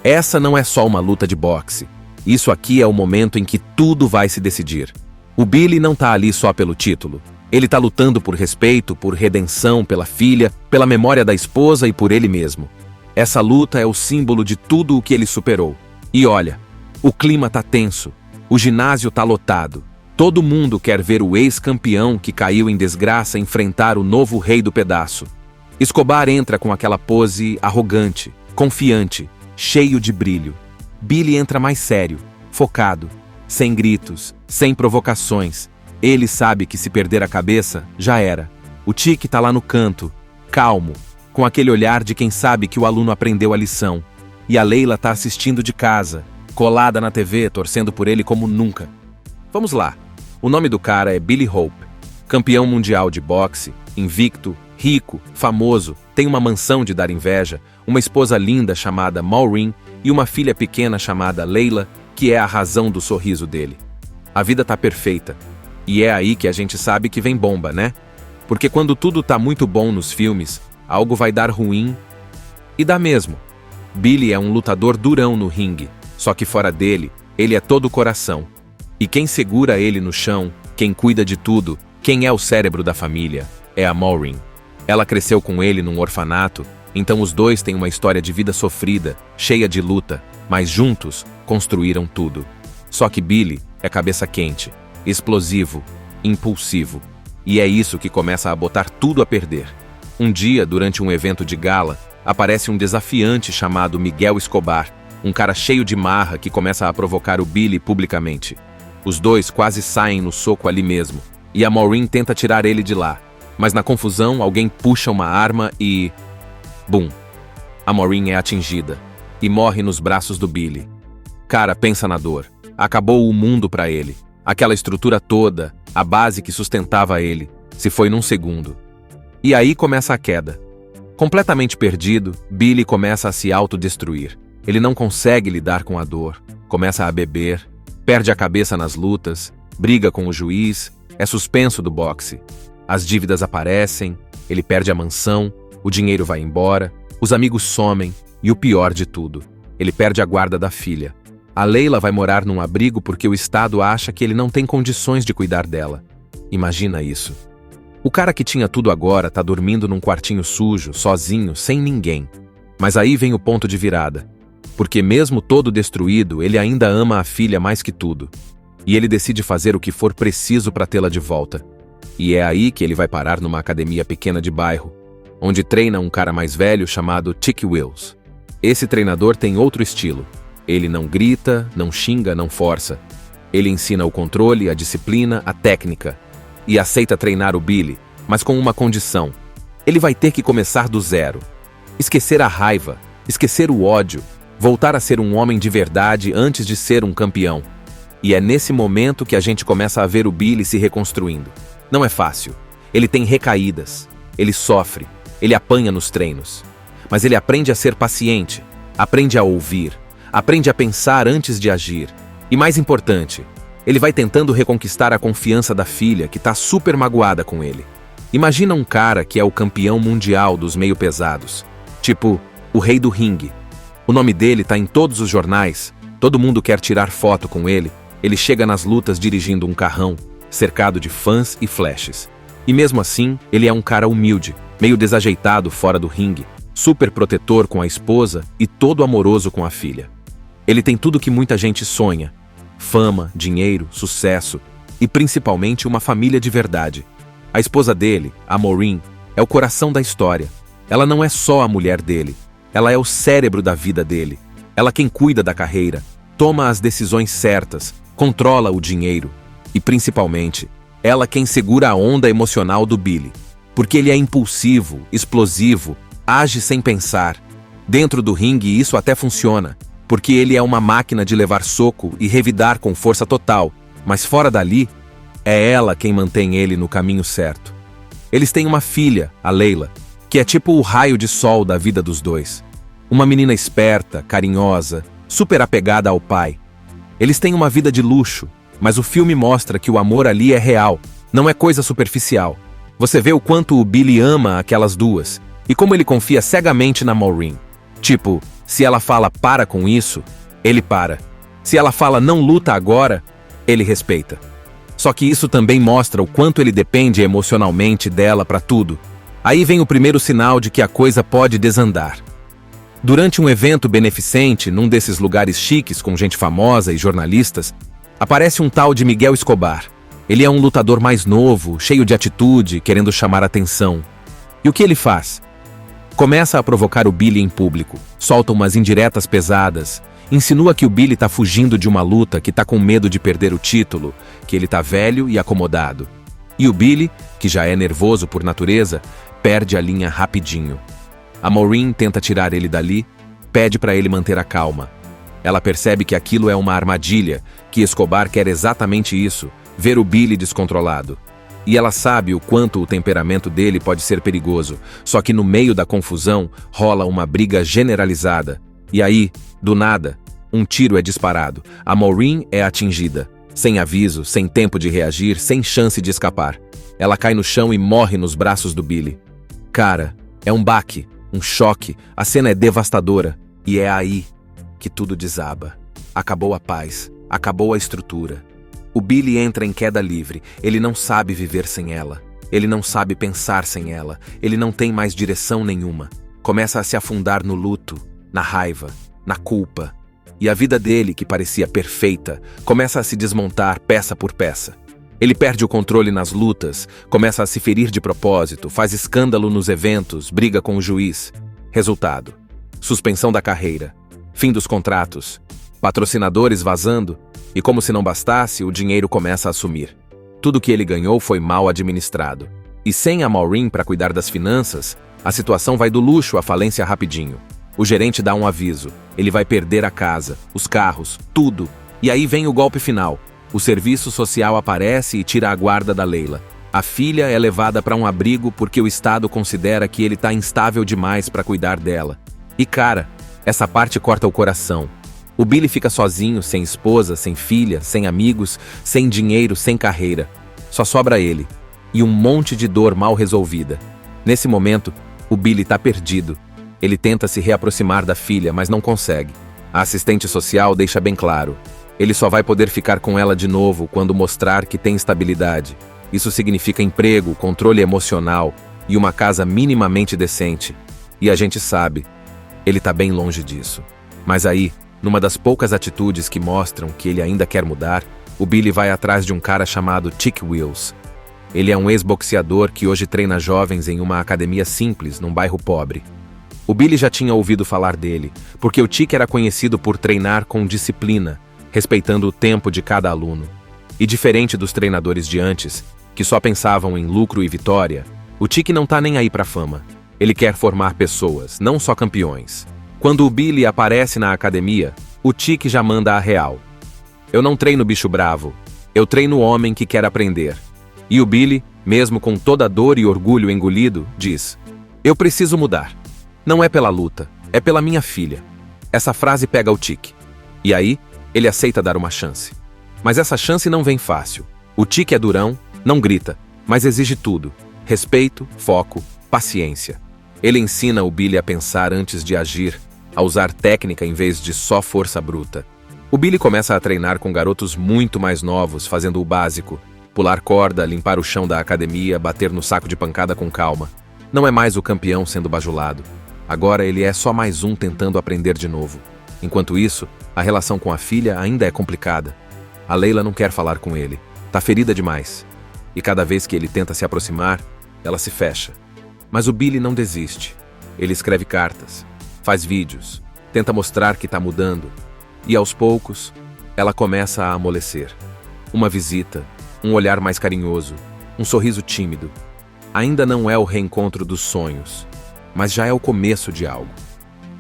Essa não é só uma luta de boxe. Isso aqui é o momento em que tudo vai se decidir. O Billy não tá ali só pelo título. Ele tá lutando por respeito, por redenção, pela filha, pela memória da esposa e por ele mesmo. Essa luta é o símbolo de tudo o que ele superou. E olha, o clima tá tenso. O ginásio tá lotado. Todo mundo quer ver o ex-campeão que caiu em desgraça enfrentar o novo rei do pedaço. Escobar entra com aquela pose arrogante, confiante, cheio de brilho. Billy entra mais sério, focado, sem gritos, sem provocações. Ele sabe que se perder a cabeça, já era. O Tiki tá lá no canto, calmo, com aquele olhar de quem sabe que o aluno aprendeu a lição. E a Leila tá assistindo de casa, colada na TV, torcendo por ele como nunca. Vamos lá. O nome do cara é Billy Hope, campeão mundial de boxe, invicto, rico, famoso, tem uma mansão de dar inveja, uma esposa linda chamada Maureen e uma filha pequena chamada Leila, que é a razão do sorriso dele. A vida tá perfeita. E é aí que a gente sabe que vem bomba, né? Porque quando tudo tá muito bom nos filmes, algo vai dar ruim. E dá mesmo. Billy é um lutador durão no ringue, só que fora dele, ele é todo coração. E quem segura ele no chão, quem cuida de tudo, quem é o cérebro da família, é a Maureen. Ela cresceu com ele num orfanato, então os dois têm uma história de vida sofrida, cheia de luta, mas juntos construíram tudo. Só que Billy é cabeça quente, explosivo, impulsivo. E é isso que começa a botar tudo a perder. Um dia, durante um evento de gala, aparece um desafiante chamado Miguel Escobar, um cara cheio de marra que começa a provocar o Billy publicamente. Os dois quase saem no soco ali mesmo, e a Maureen tenta tirar ele de lá. Mas na confusão, alguém puxa uma arma e... Bum! A Maureen é atingida e morre nos braços do Billy. Cara, pensa na dor. Acabou o mundo pra ele. Aquela estrutura toda, a base que sustentava ele, se foi num segundo. E aí começa a queda. Completamente perdido, Billy começa a se autodestruir. Ele não consegue lidar com a dor, começa a beber, perde a cabeça nas lutas, briga com o juiz, é suspenso do boxe. As dívidas aparecem, ele perde a mansão, o dinheiro vai embora, os amigos somem e o pior de tudo, ele perde a guarda da filha. A Leila vai morar num abrigo porque o Estado acha que ele não tem condições de cuidar dela. Imagina isso. O cara que tinha tudo agora tá dormindo num quartinho sujo, sozinho, sem ninguém. Mas aí vem o ponto de virada. Porque mesmo todo destruído, ele ainda ama a filha mais que tudo. E ele decide fazer o que for preciso para tê-la de volta. E é aí que ele vai parar numa academia pequena de bairro, onde treina um cara mais velho chamado Tiki Wills. Esse treinador tem outro estilo. Ele não grita, não xinga, não força. Ele ensina o controle, a disciplina, a técnica. E aceita treinar o Billy, mas com uma condição. Ele vai ter que começar do zero. Esquecer a raiva, esquecer o ódio, voltar a ser um homem de verdade antes de ser um campeão. E é nesse momento que a gente começa a ver o Billy se reconstruindo. Não é fácil. Ele tem recaídas. Ele sofre. Ele apanha nos treinos. Mas ele aprende a ser paciente. Aprende a ouvir. Aprende a pensar antes de agir. E mais importante, Ele vai tentando reconquistar a confiança da filha, que tá super magoada com ele. Imagina um cara que é o campeão mundial dos meio-pesados. Tipo, o rei do ringue. O nome dele tá em todos os jornais, todo mundo quer tirar foto com ele. Ele chega nas lutas dirigindo um carrão, cercado de fãs e flashes. E mesmo assim, ele é um cara humilde, meio desajeitado fora do ringue, super protetor com a esposa e todo amoroso com a filha. Ele tem tudo que muita gente sonha: fama, dinheiro, sucesso e principalmente uma família de verdade. A esposa dele, a Maureen, é o coração da história. Ela não é só a mulher dele, ela é o cérebro da vida dele. Ela quem cuida da carreira, toma as decisões certas, controla o dinheiro e, principalmente, ela quem segura a onda emocional do Billy. Porque ele é impulsivo, explosivo, age sem pensar. Dentro do ringue isso até funciona, porque ele é uma máquina de levar soco e revidar com força total, mas fora dali, é ela quem mantém ele no caminho certo. Eles têm uma filha, a Layla, que é tipo o raio de sol da vida dos dois. Uma menina esperta, carinhosa, super apegada ao pai. Eles têm uma vida de luxo, mas o filme mostra que o amor ali é real, não é coisa superficial. Você vê o quanto o Billy ama aquelas duas, e como ele confia cegamente na Maureen. Tipo, se ela fala para com isso, ele para. Se ela fala não luta agora, ele respeita. Só que isso também mostra o quanto ele depende emocionalmente dela para tudo. Aí vem o primeiro sinal de que a coisa pode desandar. Durante um evento beneficente, num desses lugares chiques com gente famosa e jornalistas, aparece um tal de Miguel Escobar. Ele é um lutador mais novo, cheio de atitude, querendo chamar atenção. E o que ele faz? Começa a provocar o Billy em público, solta umas indiretas pesadas, insinua que o Billy tá fugindo de uma luta, que tá com medo de perder o título, que ele tá velho e acomodado. E o Billy, que já é nervoso por natureza, perde a linha rapidinho. A Maureen tenta tirar ele dali, pede para ele manter a calma. Ela percebe que aquilo é uma armadilha, que Escobar quer exatamente isso, ver o Billy descontrolado. E ela sabe o quanto o temperamento dele pode ser perigoso, só que no meio da confusão rola uma briga generalizada. E aí, do nada, um tiro é disparado. A Maureen é atingida, sem aviso, sem tempo de reagir, sem chance de escapar. Ela cai no chão e morre nos braços do Billy. Cara, é um baque, um choque, a cena é devastadora. E é aí que tudo desaba. Acabou a paz, acabou a estrutura. O Billy entra em queda livre, ele não sabe viver sem ela. Ele não sabe pensar sem ela, ele não tem mais direção nenhuma. Começa a se afundar no luto, na raiva, na culpa. E a vida dele, que parecia perfeita, começa a se desmontar peça por peça. Ele perde o controle nas lutas, começa a se ferir de propósito, faz escândalo nos eventos, briga com o juiz. Resultado: suspensão da carreira, fim dos contratos, patrocinadores vazando, e como se não bastasse, o dinheiro começa a sumir. Tudo que ele ganhou foi mal administrado. E sem a Maureen para cuidar das finanças, a situação vai do luxo à falência rapidinho. O gerente dá um aviso, ele vai perder a casa, os carros, tudo. E aí vem o golpe final. O serviço social aparece e tira a guarda da Layla. A filha é levada para um abrigo porque o Estado considera que ele está instável demais para cuidar dela. E cara, essa parte corta o coração. O Billy fica sozinho, sem esposa, sem filha, sem amigos, sem dinheiro, sem carreira. Só sobra ele. E um monte de dor mal resolvida. Nesse momento, o Billy está perdido. Ele tenta se reaproximar da filha, mas não consegue. A assistente social deixa bem claro: ele só vai poder ficar com ela de novo quando mostrar que tem estabilidade. Isso significa emprego, controle emocional e uma casa minimamente decente. E a gente sabe, ele tá bem longe disso. Mas aí, numa das poucas atitudes que mostram que ele ainda quer mudar, o Billy vai atrás de um cara chamado Chick Wills. Ele é um ex-boxeador que hoje treina jovens em uma academia simples, num bairro pobre. O Billy já tinha ouvido falar dele, porque o Chick era conhecido por treinar com disciplina, respeitando o tempo de cada aluno. E diferente dos treinadores de antes, que só pensavam em lucro e vitória, o Chick não tá nem aí pra fama. Ele quer formar pessoas, não só campeões. Quando o Billy aparece na academia, o Chick já manda a real. Eu não treino bicho bravo, eu treino homem que quer aprender. E o Billy, mesmo com toda a dor e orgulho engolido, diz: eu preciso mudar. Não é pela luta, é pela minha filha. Essa frase pega o Chick. E aí, ele aceita dar uma chance. Mas essa chance não vem fácil. O Tique é durão, não grita, mas exige tudo: respeito, foco, paciência. Ele ensina o Billy a pensar antes de agir, a usar técnica em vez de só força bruta. O Billy começa a treinar com garotos muito mais novos, fazendo o básico: pular corda, limpar o chão da academia, bater no saco de pancada com calma. Não é mais o campeão sendo bajulado. Agora ele é só mais um tentando aprender de novo. Enquanto isso, a relação com a filha ainda é complicada. A Leila não quer falar com ele. Tá ferida demais. E cada vez que ele tenta se aproximar, ela se fecha. Mas o Billy não desiste. Ele escreve cartas, faz vídeos, tenta mostrar que tá mudando. E aos poucos, ela começa a amolecer. Uma visita, um olhar mais carinhoso, um sorriso tímido. Ainda não é o reencontro dos sonhos, mas já é o começo de algo.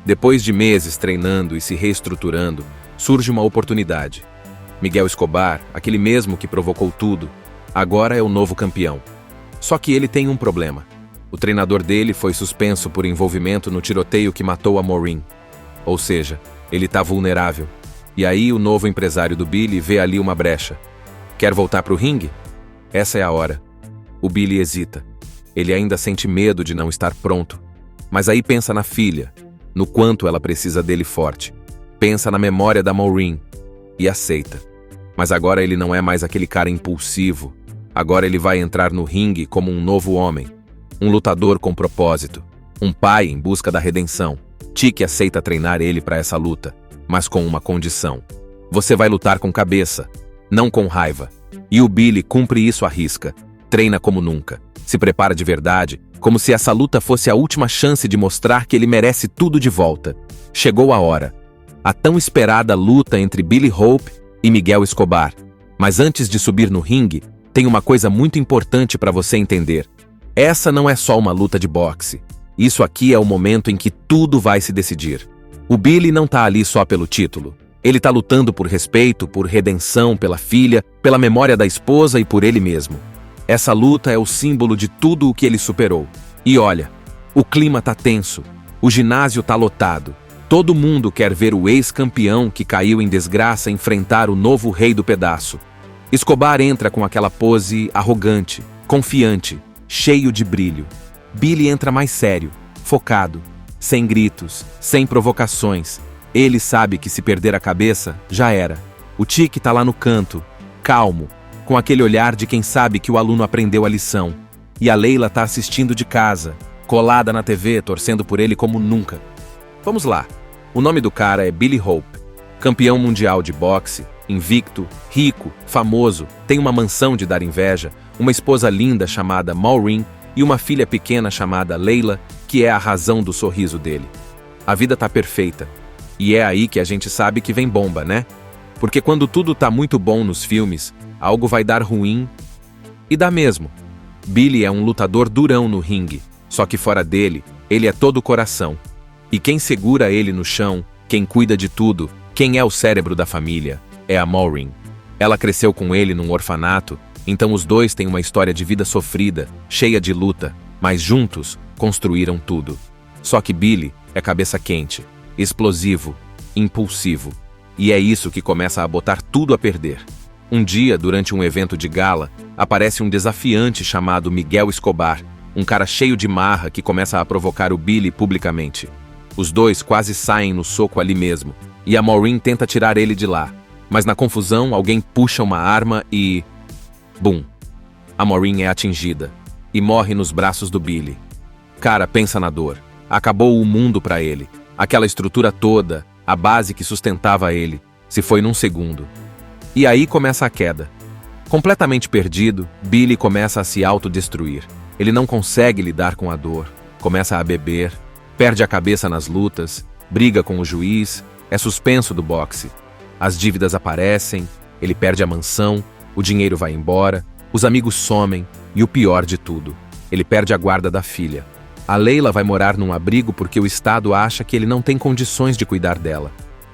Depois de meses treinando e se reestruturando, surge uma oportunidade. Miguel Escobar, aquele mesmo que provocou tudo, agora é o novo campeão. Só que ele tem um problema. O treinador dele foi suspenso por envolvimento no tiroteio que matou a Maureen. Ou seja, ele tá vulnerável. E aí o novo empresário do Billy vê ali uma brecha. Quer voltar pro ringue? Essa é a hora. O Billy hesita. Ele ainda sente medo de não estar pronto. Mas aí pensa na filha, no quanto ela precisa dele forte. Pensa na memória da Maureen e aceita. Mas agora ele não é mais aquele cara impulsivo. Agora ele vai entrar no ringue como um novo homem. Um lutador com propósito. Um pai em busca da redenção. Tique aceita treinar ele para essa luta, mas com uma condição. Você vai lutar com cabeça, não com raiva. E o Billy cumpre isso à risca. Treina como nunca. Se prepara de verdade, como se essa luta fosse a última chance de mostrar que ele merece tudo de volta. Chegou a hora. A tão esperada luta entre Billy Hope e Miguel Escobar. Mas antes de subir no ringue, tem uma coisa muito importante para você entender. Essa não é só uma luta de boxe. Isso aqui é o momento em que tudo vai se decidir. O Billy não tá ali só pelo título. Ele tá lutando por respeito, por redenção, pela filha, pela memória da esposa e por ele mesmo. Essa luta é o símbolo de tudo o que ele superou. E olha, o clima tá tenso. O ginásio tá lotado. Todo mundo quer ver o ex-campeão que caiu em desgraça enfrentar o novo rei do pedaço. Escobar entra com aquela pose arrogante, confiante, cheio de brilho. Billy entra mais sério, focado, sem gritos, sem provocações. Ele sabe que se perder a cabeça, já era. O Tique tá lá no canto, calmo, com aquele olhar de quem sabe que o aluno aprendeu a lição. E a Leila tá assistindo de casa, colada na TV, torcendo por ele como nunca. Vamos lá. O nome do cara é Billy Hope. Campeão mundial de boxe, invicto, rico, famoso, tem uma mansão de dar inveja, uma esposa linda chamada Maureen e uma filha pequena chamada Leila, que é a razão do sorriso dele. A vida tá perfeita. E é aí que a gente sabe que vem bomba, né? Porque quando tudo tá muito bom nos filmes, algo vai dar ruim. E dá mesmo. Billy é um lutador durão no ringue, só que fora dele, ele é todo coração. E quem segura ele no chão, quem cuida de tudo, quem é o cérebro da família, é a Maureen. Ela cresceu com ele num orfanato, então os dois têm uma história de vida sofrida, cheia de luta, mas juntos construíram tudo. Só que Billy é cabeça quente, explosivo, impulsivo. E é isso que começa a botar tudo a perder. Um dia, durante um evento de gala, aparece um desafiante chamado Miguel Escobar, um cara cheio de marra que começa a provocar o Billy publicamente. Os dois quase saem no soco ali mesmo, e a Maureen tenta tirar ele de lá. Mas na confusão, alguém puxa uma arma e... Bum! A Maureen é atingida, e morre nos braços do Billy. Cara, pensa na dor. Acabou o mundo pra ele. Aquela estrutura toda, a base que sustentava ele, se foi num segundo. E aí começa a queda. Completamente perdido, Billy começa a se autodestruir. Ele não consegue lidar com a dor, começa a beber, perde a cabeça nas lutas, briga com o juiz, é suspenso do boxe. As dívidas aparecem, ele perde a mansão, o dinheiro vai embora, os amigos somem e o pior de tudo, ele perde a guarda da filha. A Leila vai morar num abrigo porque o Estado acha que ele não tem condições de cuidar dela.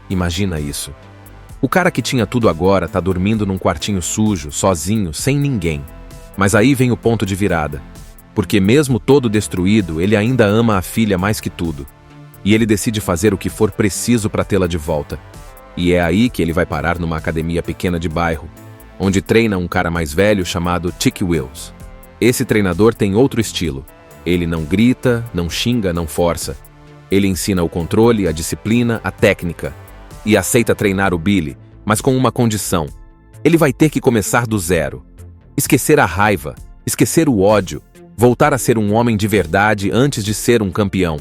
Imagina isso. O cara que tinha tudo agora tá dormindo num quartinho sujo, sozinho, sem ninguém. Mas aí vem o ponto de virada. Porque mesmo todo destruído, ele ainda ama a filha mais que tudo. E ele decide fazer o que for preciso para tê-la de volta. E é aí que ele vai parar numa academia pequena de bairro, onde treina um cara mais velho chamado Chick Wills. Esse treinador tem outro estilo. Ele não grita, não xinga, não força. Ele ensina o controle, a disciplina, a técnica. E aceita treinar o Billy, mas com uma condição. Ele vai ter que começar do zero. Esquecer a raiva, esquecer o ódio, voltar a ser um homem de verdade antes de ser um campeão.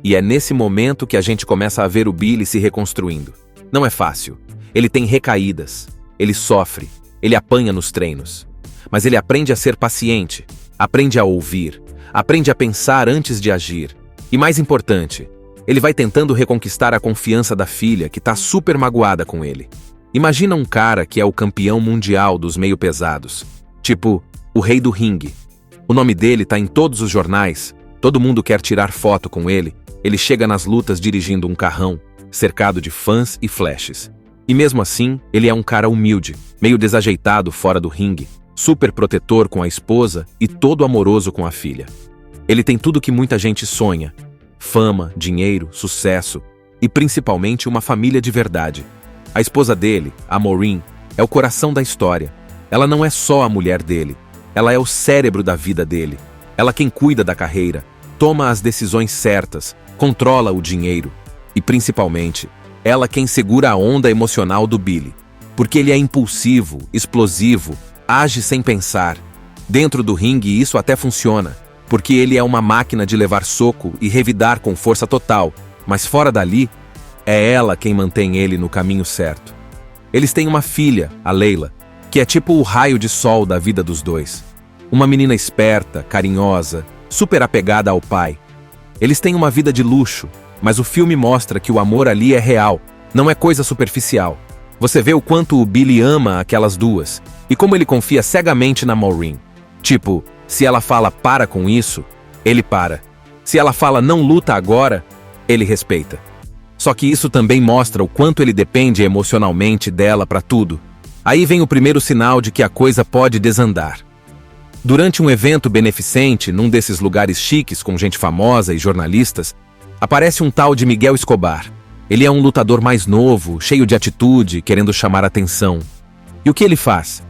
E é nesse momento que a gente começa a ver o Billy se reconstruindo. Não é fácil. Ele tem recaídas. Ele sofre. Ele apanha nos treinos. Mas ele aprende a ser paciente, aprende a ouvir, aprende a pensar antes de agir. E mais importante, ele vai tentando reconquistar a confiança da filha que tá super magoada com ele. Imagina um cara que é o campeão mundial dos meio pesados. Tipo, o rei do ringue. O nome dele tá em todos os jornais, todo mundo quer tirar foto com ele. Ele chega nas lutas dirigindo um carrão, cercado de fãs e flashes. E mesmo assim, ele é um cara humilde, meio desajeitado fora do ringue, super protetor com a esposa e todo amoroso com a filha. Ele tem tudo que muita gente sonha: fama, dinheiro, sucesso e principalmente uma família de verdade. A esposa dele, a Maureen, é o coração da história. Ela não é só a mulher dele, ela é o cérebro da vida dele. Ela quem cuida da carreira, toma as decisões certas, controla o dinheiro e principalmente, ela quem segura a onda emocional do Billy, porque ele é impulsivo, explosivo, age sem pensar. Dentro do ringue isso até funciona, porque ele é uma máquina de levar soco e revidar com força total, mas fora dali, é ela quem mantém ele no caminho certo. Eles têm uma filha, a Leila, que é tipo o raio de sol da vida dos dois. Uma menina esperta, carinhosa, super apegada ao pai. Eles têm uma vida de luxo, mas o filme mostra que o amor ali é real, não é coisa superficial. Você vê o quanto o Billy ama aquelas duas, e como ele confia cegamente na Maureen. Tipo, se ela fala para com isso, ele para. Se ela fala não luta agora, ele respeita. Só que isso também mostra o quanto ele depende emocionalmente dela para tudo. Aí vem o primeiro sinal de que a coisa pode desandar. Durante um evento beneficente, num desses lugares chiques com gente famosa e jornalistas, aparece um tal de Miguel Escobar. Ele é um lutador mais novo, cheio de atitude, querendo chamar atenção. E o que ele faz?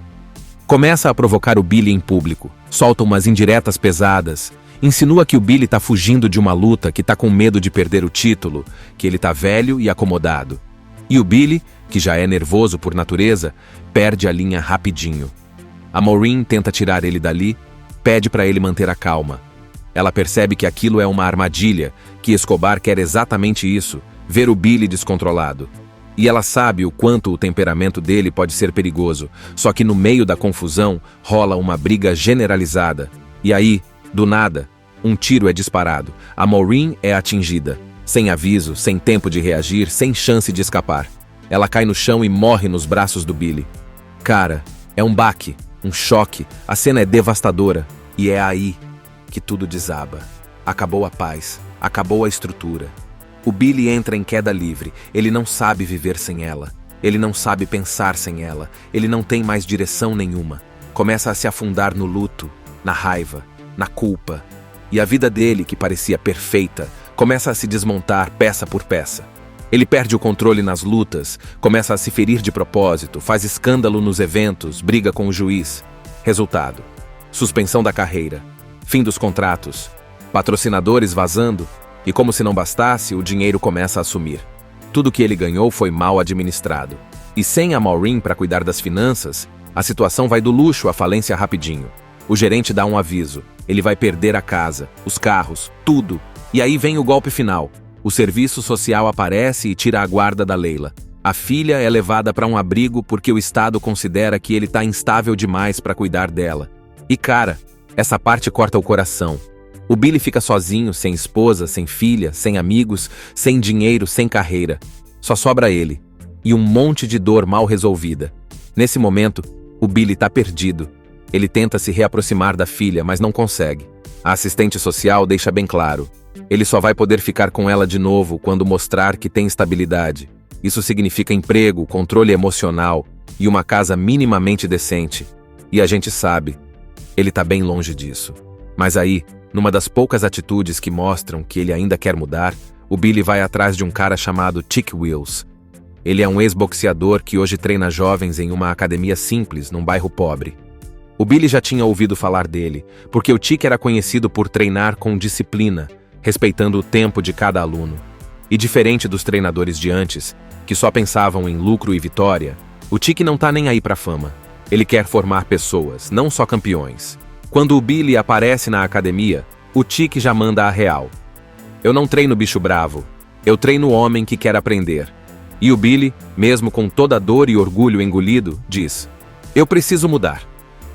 Começa a provocar o Billy em público, solta umas indiretas pesadas, insinua que o Billy tá fugindo de uma luta, que tá com medo de perder o título, que ele tá velho e acomodado. E o Billy, que já é nervoso por natureza, perde a linha rapidinho. A Maureen tenta tirar ele dali, pede para ele manter a calma. Ela percebe que aquilo é uma armadilha, que Escobar quer exatamente isso, ver o Billy descontrolado. E ela sabe o quanto o temperamento dele pode ser perigoso, só que no meio da confusão rola uma briga generalizada. E aí, do nada, um tiro é disparado. A Maureen é atingida, sem aviso, sem tempo de reagir, sem chance de escapar. Ela cai no chão e morre nos braços do Billy. Cara, é um baque, um choque, a cena é devastadora. E é aí que tudo desaba. Acabou a paz, acabou a estrutura. O Billy entra em queda livre, ele não sabe viver sem ela. Ele não sabe pensar sem ela, ele não tem mais direção nenhuma. Começa a se afundar no luto, na raiva, na culpa. E a vida dele, que parecia perfeita, começa a se desmontar peça por peça. Ele perde o controle nas lutas, começa a se ferir de propósito, faz escândalo nos eventos, briga com o juiz. Resultado: suspensão da carreira, fim dos contratos, patrocinadores vazando, e como se não bastasse, o dinheiro começa a sumir. Tudo que ele ganhou foi mal administrado. E sem a Maureen para cuidar das finanças, a situação vai do luxo à falência rapidinho. O gerente dá um aviso, ele vai perder a casa, os carros, tudo. E aí vem o golpe final. O serviço social aparece e tira a guarda da Leila. A filha é levada para um abrigo porque o Estado considera que ele tá instável demais para cuidar dela. E cara, essa parte corta o coração. O Billy fica sozinho, sem esposa, sem filha, sem amigos, sem dinheiro, sem carreira. Só sobra ele. E um monte de dor mal resolvida. Nesse momento, o Billy tá perdido. Ele tenta se reaproximar da filha, mas não consegue. A assistente social deixa bem claro. Ele só vai poder ficar com ela de novo quando mostrar que tem estabilidade. Isso significa emprego, controle emocional e uma casa minimamente decente. E a gente sabe, ele tá bem longe disso. Mas aí, numa das poucas atitudes que mostram que ele ainda quer mudar, o Billy vai atrás de um cara chamado Chick Wills. Ele é um ex-boxeador que hoje treina jovens em uma academia simples, num bairro pobre. O Billy já tinha ouvido falar dele, porque o Chick era conhecido por treinar com disciplina, respeitando o tempo de cada aluno. E diferente dos treinadores de antes, que só pensavam em lucro e vitória, o Chick não tá nem aí pra fama. Ele quer formar pessoas, não só campeões. Quando o Billy aparece na academia, o Chick já manda a real. Eu não treino bicho bravo, eu treino homem que quer aprender. E o Billy, mesmo com toda a dor e orgulho engolido, diz: eu preciso mudar.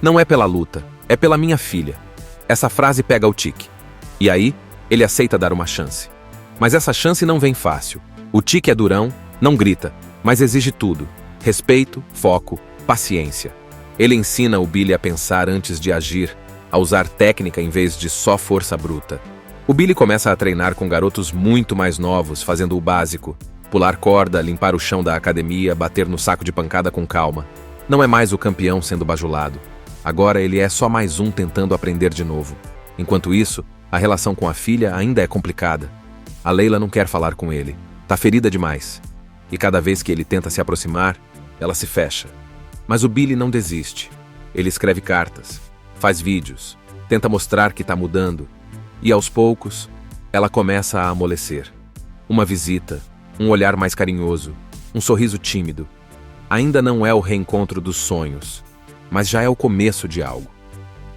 Não é pela luta, é pela minha filha. Essa frase pega o Chick. E aí, ele aceita dar uma chance. Mas essa chance não vem fácil. O Chick é durão, não grita, mas exige tudo: respeito, foco, paciência. Ele ensina o Billy a pensar antes de agir, a usar técnica em vez de só força bruta. O Billy começa a treinar com garotos muito mais novos, fazendo o básico: pular corda, limpar o chão da academia, bater no saco de pancada com calma. Não é mais o campeão sendo bajulado. Agora ele é só mais um tentando aprender de novo. Enquanto isso, a relação com a filha ainda é complicada. A Leila não quer falar com ele. Tá ferida demais. E cada vez que ele tenta se aproximar, ela se fecha. Mas o Billy não desiste. Ele escreve cartas, faz vídeos, tenta mostrar que tá mudando. E aos poucos, ela começa a amolecer. Uma visita, um olhar mais carinhoso, um sorriso tímido. Ainda não é o reencontro dos sonhos, mas já é o começo de algo.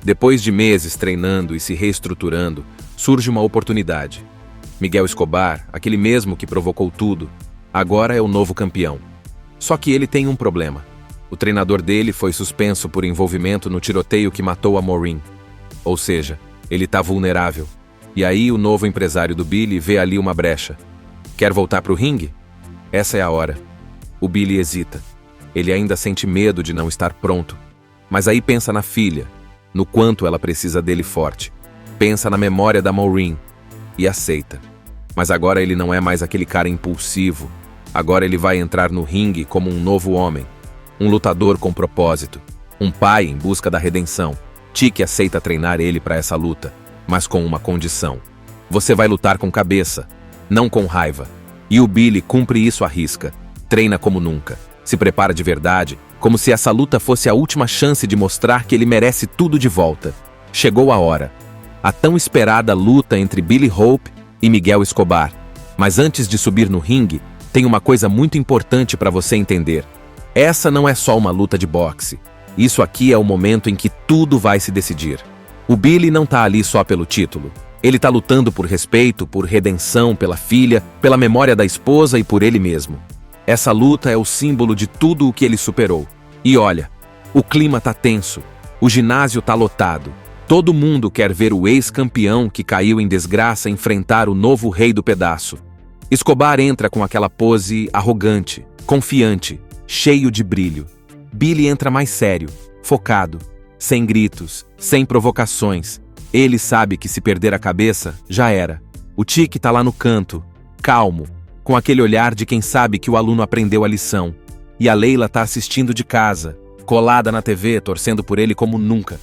Depois de meses treinando e se reestruturando, surge uma oportunidade. Miguel Escobar, aquele mesmo que provocou tudo, agora é o novo campeão. Só que ele tem um problema. O treinador dele foi suspenso por envolvimento no tiroteio que matou a Maureen. Ou seja, ele tá vulnerável. E aí o novo empresário do Billy vê ali uma brecha. Quer voltar pro ringue? Essa é a hora. O Billy hesita. Ele ainda sente medo de não estar pronto. Mas aí pensa na filha, no quanto ela precisa dele forte. Pensa na memória da Maureen e aceita. Mas agora ele não é mais aquele cara impulsivo. Agora ele vai entrar no ringue como um novo homem. Um lutador com propósito. Um pai em busca da redenção. Chick aceita treinar ele para essa luta, mas com uma condição. Você vai lutar com cabeça, não com raiva. E o Billy cumpre isso à risca. Treina como nunca. Se prepara de verdade, como se essa luta fosse a última chance de mostrar que ele merece tudo de volta. Chegou a hora. A tão esperada luta entre Billy Hope e Miguel Escobar. Mas antes de subir no ringue, tem uma coisa muito importante para você entender. Essa não é só uma luta de boxe. Isso aqui é o momento em que tudo vai se decidir. O Billy não tá ali só pelo título. Ele tá lutando por respeito, por redenção, pela filha, pela memória da esposa e por ele mesmo. Essa luta é o símbolo de tudo o que ele superou. E olha, o clima tá tenso. O ginásio tá lotado. Todo mundo quer ver o ex-campeão que caiu em desgraça enfrentar o novo rei do pedaço. Escobar entra com aquela pose arrogante, confiante, cheio de brilho. Billy entra mais sério, focado, sem gritos, sem provocações. Ele sabe que se perder a cabeça, já era. O Chick tá lá no canto, calmo, com aquele olhar de quem sabe que o aluno aprendeu a lição. E a Leila tá assistindo de casa, colada na TV, torcendo por ele como nunca.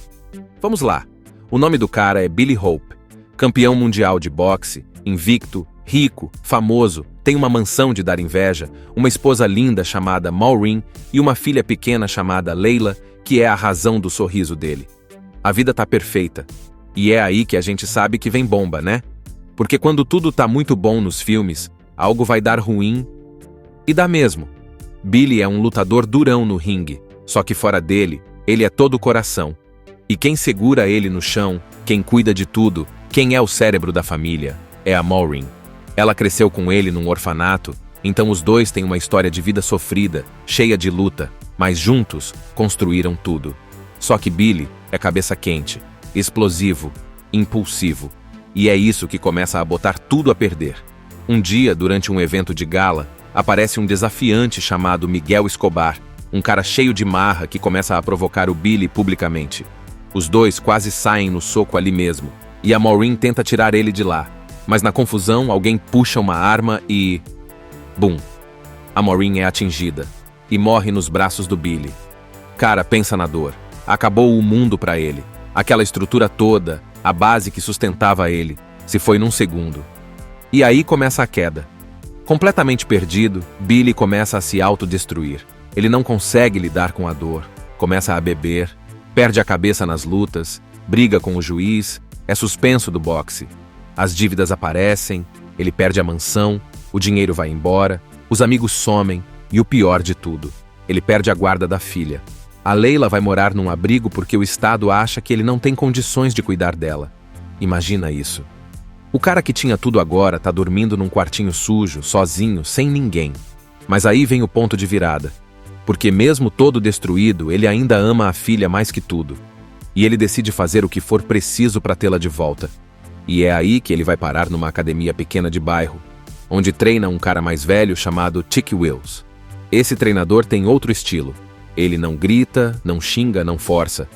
Vamos lá. O nome do cara é Billy Hope, campeão mundial de boxe, invicto, rico, famoso, tem uma mansão de dar inveja, uma esposa linda chamada Maureen e uma filha pequena chamada Leila, que é a razão do sorriso dele. A vida tá perfeita. E é aí que a gente sabe que vem bomba, né? Porque quando tudo tá muito bom nos filmes, algo vai dar ruim. E dá mesmo. Billy é um lutador durão no ringue, só que fora dele, ele é todo coração. E quem segura ele no chão, quem cuida de tudo, quem é o cérebro da família, é a Maureen. Ela cresceu com ele num orfanato, então os dois têm uma história de vida sofrida, cheia de luta, mas juntos construíram tudo. Só que Billy é cabeça quente, explosivo, impulsivo, e é isso que começa a botar tudo a perder. Um dia, durante um evento de gala, aparece um desafiante chamado Miguel Escobar, um cara cheio de marra que começa a provocar o Billy publicamente. Os dois quase saem no soco ali mesmo, e a Maureen tenta tirar ele de lá. Mas na confusão, alguém puxa uma arma e... Bum! A Maureen é atingida e morre nos braços do Billy. Cara, pensa na dor. Acabou o mundo pra ele. Aquela estrutura toda, a base que sustentava ele, se foi num segundo. E aí começa a queda. Completamente perdido, Billy começa a se autodestruir. Ele não consegue lidar com a dor, começa a beber, perde a cabeça nas lutas, briga com o juiz, é suspenso do boxe. As dívidas aparecem, ele perde a mansão, o dinheiro vai embora, os amigos somem e o pior de tudo, ele perde a guarda da filha. A Leila vai morar num abrigo porque o Estado acha que ele não tem condições de cuidar dela. Imagina isso. O cara que tinha tudo agora tá dormindo num quartinho sujo, sozinho, sem ninguém. Mas aí vem o ponto de virada. Porque mesmo todo destruído, ele ainda ama a filha mais que tudo. E ele decide fazer o que for preciso para tê-la de volta. E é aí que ele vai parar numa academia pequena de bairro, onde treina um cara mais velho chamado Chick Wills. Esse treinador tem outro estilo. Ele não grita, não xinga, não força.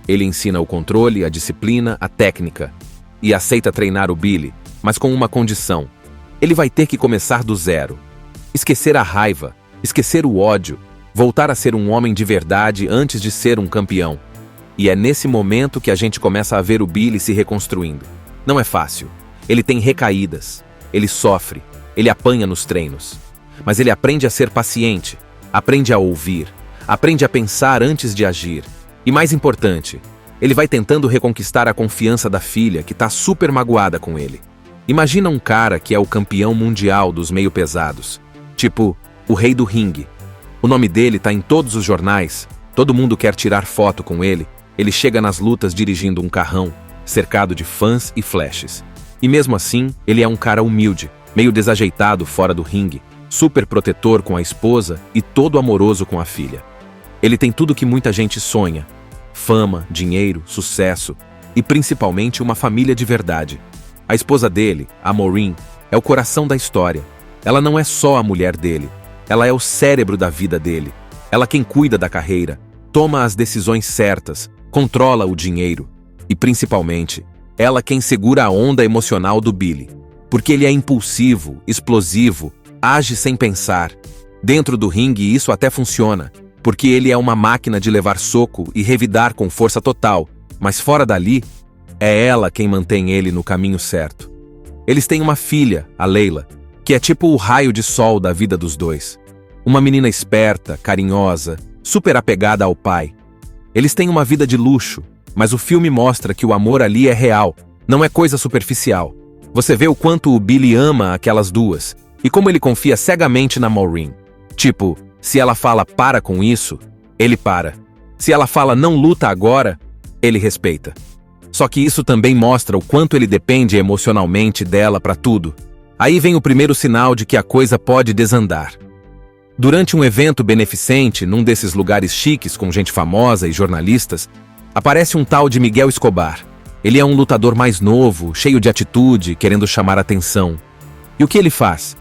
Ele ensina o controle, a disciplina, a técnica. E aceita treinar o Billy, mas com uma condição. Ele vai ter que começar do zero. Esquecer a raiva, esquecer o ódio, voltar a ser um homem de verdade antes de ser um campeão. E é nesse momento que a gente começa a ver o Billy se reconstruindo. Não é fácil. Ele tem recaídas. Ele sofre. Ele apanha nos treinos. Mas ele aprende a ser paciente. Aprende a ouvir. Aprende a pensar antes de agir. E mais importante, ele vai tentando reconquistar a confiança da filha, que tá super magoada com ele. Imagina um cara que é o campeão mundial dos meio pesados. Tipo, o rei do ringue. O nome dele tá em todos os jornais. Todo mundo quer tirar foto com ele. Ele chega nas lutas dirigindo um carrão, cercado de fãs e flashes. E mesmo assim, ele é um cara humilde, meio desajeitado fora do ringue, super protetor com a esposa e todo amoroso com a filha. Ele tem tudo que muita gente sonha: fama, dinheiro, sucesso e principalmente uma família de verdade. A esposa dele, a Maureen, é o coração da história. Ela não é só a mulher dele, ela é o cérebro da vida dele. Ela quem cuida da carreira, toma as decisões certas, controla o dinheiro e principalmente, ela quem segura a onda emocional do Billy. Porque ele é impulsivo, explosivo, age sem pensar. Dentro do ringue isso até funciona, porque ele é uma máquina de levar soco e revidar com força total, mas fora dali, é ela quem mantém ele no caminho certo. Eles têm uma filha, a Leila, que é tipo o raio de sol da vida dos dois. Uma menina esperta, carinhosa, super apegada ao pai. Eles têm uma vida de luxo, mas o filme mostra que o amor ali é real, não é coisa superficial. Você vê o quanto o Billy ama aquelas duas, e como ele confia cegamente na Maureen. Tipo, se ela fala para com isso, ele para. Se ela fala não luta agora, ele respeita. Só que isso também mostra o quanto ele depende emocionalmente dela para tudo. Aí vem o primeiro sinal de que a coisa pode desandar. Durante um evento beneficente, num desses lugares chiques com gente famosa e jornalistas, aparece um tal de Miguel Escobar. Ele é um lutador mais novo, cheio de atitude, querendo chamar atenção. E o que ele faz?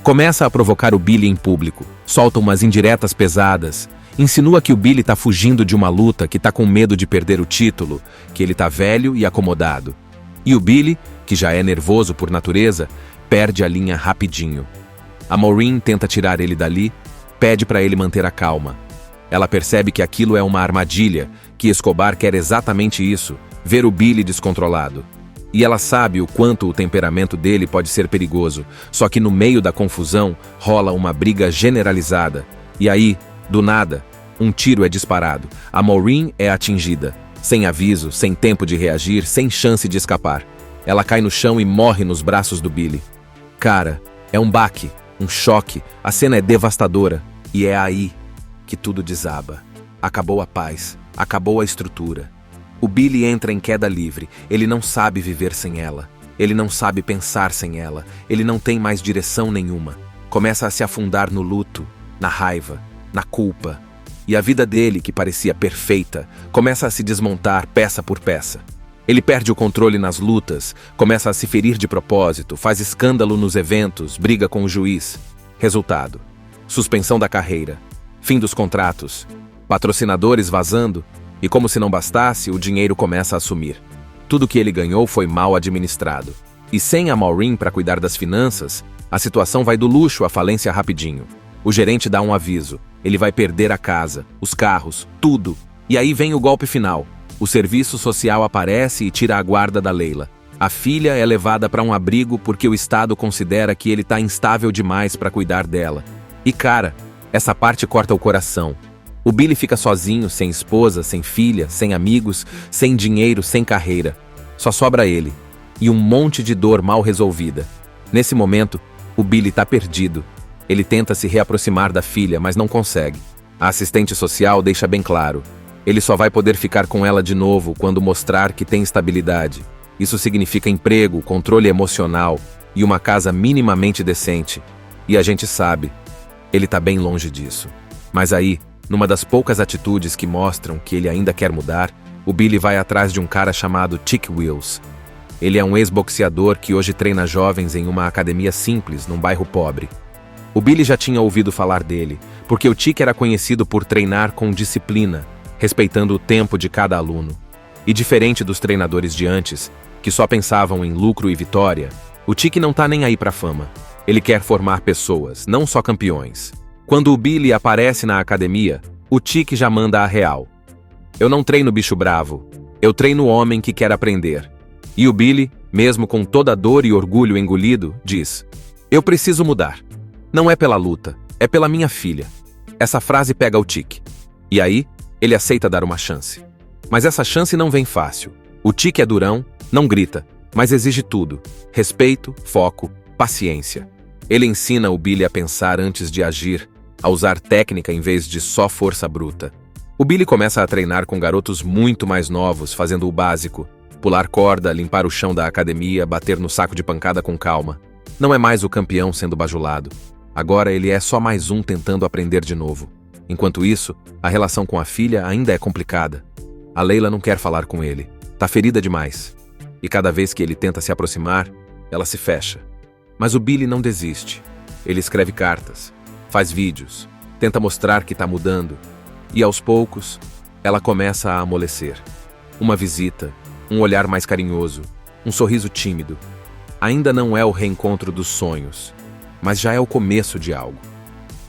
Começa a provocar o Billy em público, solta umas indiretas pesadas, insinua que o Billy tá fugindo de uma luta, que tá com medo de perder o título, que ele tá velho e acomodado. E o Billy, que já é nervoso por natureza, perde a linha rapidinho. A Maureen tenta tirar ele dali, pede para ele manter a calma. Ela percebe que aquilo é uma armadilha, que Escobar quer exatamente isso, ver o Billy descontrolado. E ela sabe o quanto o temperamento dele pode ser perigoso, só que no meio da confusão rola uma briga generalizada. E aí, do nada, um tiro é disparado. A Maureen é atingida, sem aviso, sem tempo de reagir, sem chance de escapar. Ela cai no chão e morre nos braços do Billy. Cara, é um baque, um choque, a cena é devastadora. E é aí que tudo desaba. Acabou a paz, acabou a estrutura. O Billy entra em queda livre, ele não sabe viver sem ela. Ele não sabe pensar sem ela, ele não tem mais direção nenhuma. Começa a se afundar no luto, na raiva, na culpa. E a vida dele, que parecia perfeita, começa a se desmontar peça por peça. Ele perde o controle nas lutas, começa a se ferir de propósito, faz escândalo nos eventos, briga com o juiz. Resultado: suspensão da carreira, fim dos contratos, patrocinadores vazando, e como se não bastasse, o dinheiro começa a sumir. Tudo que ele ganhou foi mal administrado. E sem a Maureen para cuidar das finanças, a situação vai do luxo à falência rapidinho. O gerente dá um aviso, ele vai perder a casa, os carros, tudo. E aí vem o golpe final. O serviço social aparece e tira a guarda da Leila. A filha é levada para um abrigo porque o Estado considera que ele está instável demais para cuidar dela. E cara, essa parte corta o coração. O Billy fica sozinho, sem esposa, sem filha, sem amigos, sem dinheiro, sem carreira. Só sobra ele. E um monte de dor mal resolvida. Nesse momento, o Billy está perdido. Ele tenta se reaproximar da filha, mas não consegue. A assistente social deixa bem claro. Ele só vai poder ficar com ela de novo quando mostrar que tem estabilidade. Isso significa emprego, controle emocional e uma casa minimamente decente. E a gente sabe, ele está bem longe disso. Mas aí, numa das poucas atitudes que mostram que ele ainda quer mudar, o Billy vai atrás de um cara chamado Chick Wills. Ele é um ex-boxeador que hoje treina jovens em uma academia simples, num bairro pobre. O Billy já tinha ouvido falar dele, porque o Chick era conhecido por treinar com disciplina, respeitando o tempo de cada aluno. E diferente dos treinadores de antes, que só pensavam em lucro e vitória, o Chick não tá nem aí pra fama. Ele quer formar pessoas, não só campeões. Quando o Billy aparece na academia, o Chick já manda a real. Eu não treino bicho bravo, eu treino homem que quer aprender. E o Billy, mesmo com toda a dor e orgulho engolido, diz: eu preciso mudar. Não é pela luta, é pela minha filha. Essa frase pega o Chick. E aí, ele aceita dar uma chance. Mas essa chance não vem fácil. O Chick é durão, não grita, mas exige tudo: respeito, foco, paciência. Ele ensina o Billy a pensar antes de agir, a usar técnica em vez de só força bruta. O Billy começa a treinar com garotos muito mais novos, fazendo o básico: pular corda, limpar o chão da academia, bater no saco de pancada com calma. Não é mais o campeão sendo bajulado. Agora ele é só mais um tentando aprender de novo. Enquanto isso, a relação com a filha ainda é complicada. A Leila não quer falar com ele. Tá ferida demais. E cada vez que ele tenta se aproximar, ela se fecha. Mas o Billy não desiste. Ele escreve cartas, faz vídeos, tenta mostrar que tá mudando. E aos poucos, ela começa a amolecer. Uma visita, um olhar mais carinhoso, um sorriso tímido. Ainda não é o reencontro dos sonhos, mas já é o começo de algo.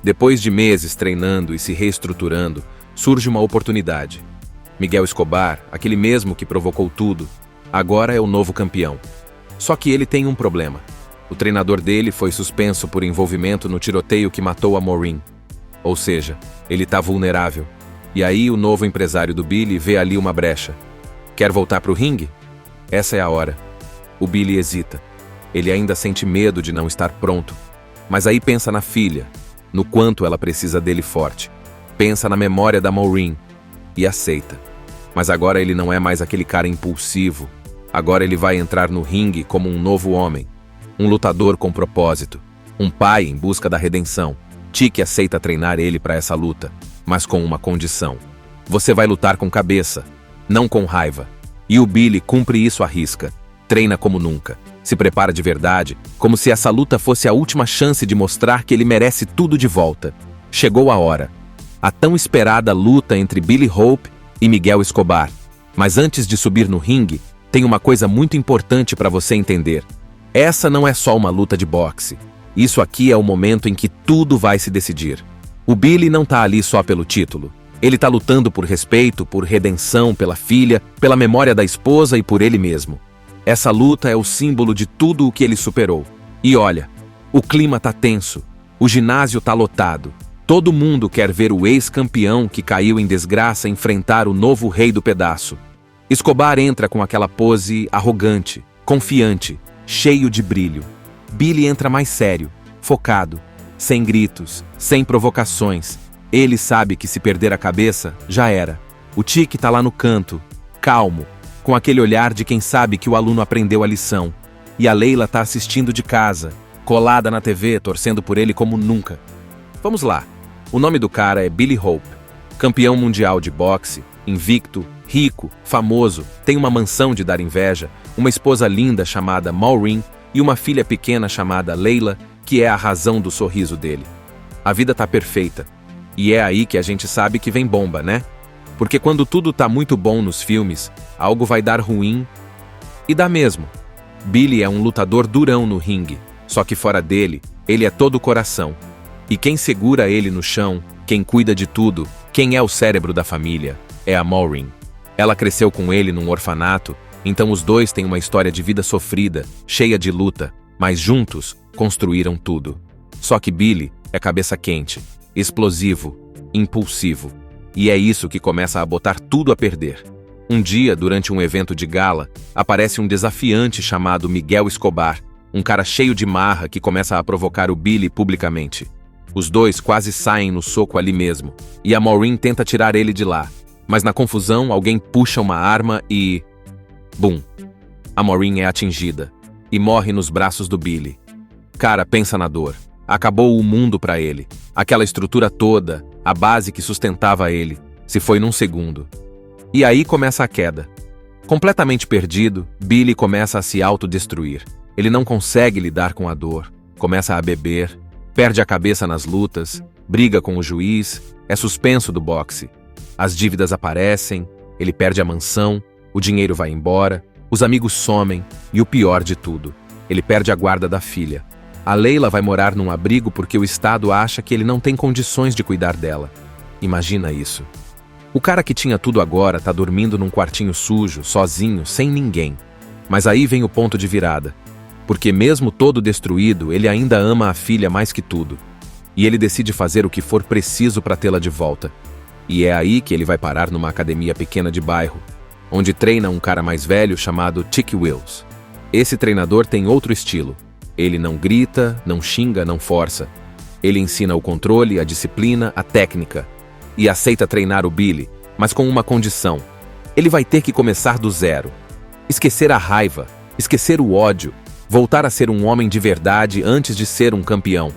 Depois de meses treinando e se reestruturando, surge uma oportunidade. Miguel Escobar, aquele mesmo que provocou tudo, agora é o novo campeão. Só que ele tem um problema. O treinador dele foi suspenso por envolvimento no tiroteio que matou a Maureen. Ou seja, ele tá vulnerável. E aí o novo empresário do Billy vê ali uma brecha. Quer voltar pro ringue? Essa é a hora. O Billy hesita. Ele ainda sente medo de não estar pronto. Mas aí pensa na filha, no quanto ela precisa dele forte. Pensa na memória da Maureen e aceita. Mas agora ele não é mais aquele cara impulsivo. Agora ele vai entrar no ringue como um novo homem. Um lutador com propósito. Um pai em busca da redenção. Chick aceita treinar ele para essa luta, mas com uma condição. Você vai lutar com cabeça, não com raiva. E o Billy cumpre isso à risca. Treina como nunca. Se prepara de verdade, como se essa luta fosse a última chance de mostrar que ele merece tudo de volta. Chegou a hora. A tão esperada luta entre Billy Hope e Miguel Escobar. Mas antes de subir no ringue, tem uma coisa muito importante para você entender. Essa não é só uma luta de boxe. Isso aqui é o momento em que tudo vai se decidir. O Billy não tá ali só pelo título. Ele tá lutando por respeito, por redenção, pela filha, pela memória da esposa e por ele mesmo. Essa luta é o símbolo de tudo o que ele superou. E olha, o clima tá tenso. O ginásio tá lotado. Todo mundo quer ver o ex-campeão que caiu em desgraça enfrentar o novo rei do pedaço. Escobar entra com aquela pose arrogante, confiante, cheio de brilho. Billy entra mais sério, focado, sem gritos, sem provocações. Ele sabe que se perder a cabeça, já era. O Chick tá lá no canto, calmo, com aquele olhar de quem sabe que o aluno aprendeu a lição. E a Leila tá assistindo de casa, colada na TV, torcendo por ele como nunca. Vamos lá. O nome do cara é Billy Hope. Campeão mundial de boxe, invicto, rico, famoso, tem uma mansão de dar inveja, uma esposa linda chamada Maureen e uma filha pequena chamada Leila, que é a razão do sorriso dele. A vida tá perfeita. E é aí que a gente sabe que vem bomba, né? Porque quando tudo tá muito bom nos filmes, algo vai dar ruim. E dá mesmo. Billy é um lutador durão no ringue, só que fora dele, ele é todo coração. E quem segura ele no chão, quem cuida de tudo, quem é o cérebro da família, é a Maureen. Ela cresceu com ele num orfanato Então os dois têm uma história de vida sofrida, cheia de luta, mas juntos construíram tudo. Só que Billy é cabeça quente, explosivo, impulsivo. E é isso que começa a botar tudo a perder. Um dia, durante um evento de gala, aparece um desafiante chamado Miguel Escobar, um cara cheio de marra que começa a provocar o Billy publicamente. Os dois quase saem no soco ali mesmo, e a Maureen tenta tirar ele de lá. Mas na confusão, alguém puxa uma arma e... Bum! A Maureen é atingida e morre nos braços do Billy. Cara, pensa na dor. Acabou o mundo pra ele. Aquela estrutura toda, a base que sustentava ele, se foi num segundo. E aí começa a queda. Completamente perdido, Billy começa a se autodestruir. Ele não consegue lidar com a dor, começa a beber, perde a cabeça nas lutas, briga com o juiz, é suspenso do boxe. As dívidas aparecem, ele perde a mansão, o dinheiro vai embora, os amigos somem e o pior de tudo, ele perde a guarda da filha. A Leila vai morar num abrigo porque o Estado acha que ele não tem condições de cuidar dela. Imagina isso. O cara que tinha tudo agora tá dormindo num quartinho sujo, sozinho, sem ninguém. Mas aí vem o ponto de virada. Porque mesmo todo destruído, ele ainda ama a filha mais que tudo. E ele decide fazer o que for preciso para tê-la de volta. E é aí que ele vai parar numa academia pequena de bairro, onde treina um cara mais velho chamado Chick Wills. Esse treinador tem outro estilo. Ele não grita, não xinga, não força. Ele ensina o controle, a disciplina, a técnica. E aceita treinar o Billy, mas com uma condição. Ele vai ter que começar do zero. Esquecer a raiva, esquecer o ódio, voltar a ser um homem de verdade antes de ser um campeão.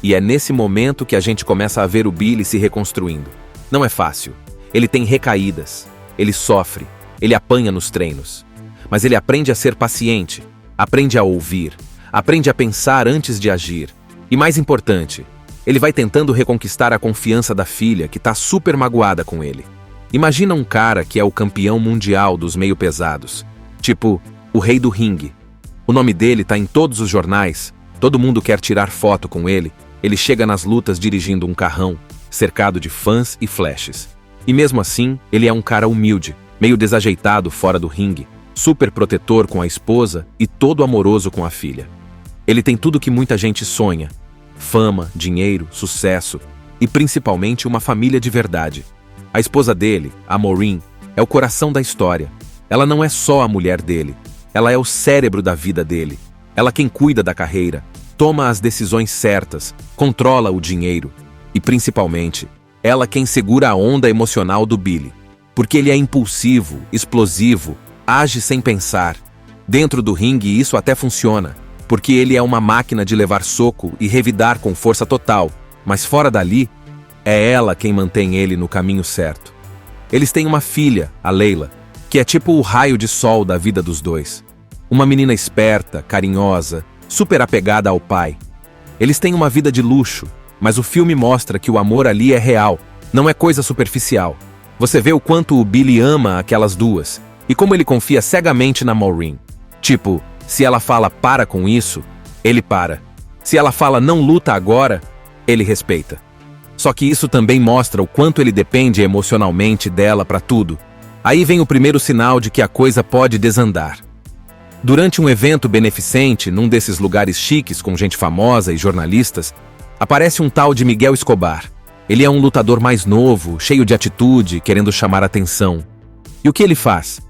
E é nesse momento que a gente começa a ver o Billy se reconstruindo. Não é fácil. Ele tem recaídas. Ele sofre. Ele apanha nos treinos. Mas ele aprende a ser paciente. Aprende a ouvir. Aprende a pensar antes de agir. E mais importante, ele vai tentando reconquistar a confiança da filha que tá super magoada com ele. Imagina um cara que é o campeão mundial dos meio pesados. Tipo, o rei do ringue. O nome dele tá em todos os jornais. Todo mundo quer tirar foto com ele. Ele chega nas lutas dirigindo um carrão, cercado de fãs e flashes. E mesmo assim, ele é um cara humilde, meio desajeitado fora do ringue, super protetor com a esposa e todo amoroso com a filha. Ele tem tudo que muita gente sonha: fama, dinheiro, sucesso e principalmente uma família de verdade. A esposa dele, a Maureen, é o coração da história. Ela não é só a mulher dele, ela é o cérebro da vida dele. Ela quem cuida da carreira, toma as decisões certas, controla o dinheiro e principalmente, ela quem segura a onda emocional do Billy. Porque ele é impulsivo, explosivo, age sem pensar. Dentro do ringue isso até funciona, porque ele é uma máquina de levar soco e revidar com força total, mas fora dali, é ela quem mantém ele no caminho certo. Eles têm uma filha, a Leila, que é tipo o raio de sol da vida dos dois. Uma menina esperta, carinhosa, super apegada ao pai. Eles têm uma vida de luxo, mas o filme mostra que o amor ali é real, não é coisa superficial. Você vê o quanto o Billy ama aquelas duas, e como ele confia cegamente na Maureen. Tipo, se ela fala para com isso, ele para. Se ela fala não luta agora, ele respeita. Só que isso também mostra o quanto ele depende emocionalmente dela para tudo. Aí vem o primeiro sinal de que a coisa pode desandar. Durante um evento beneficente, num desses lugares chiques com gente famosa e jornalistas, aparece um tal de Miguel Escobar. Ele é um lutador mais novo, cheio de atitude, querendo chamar atenção. E o que ele faz?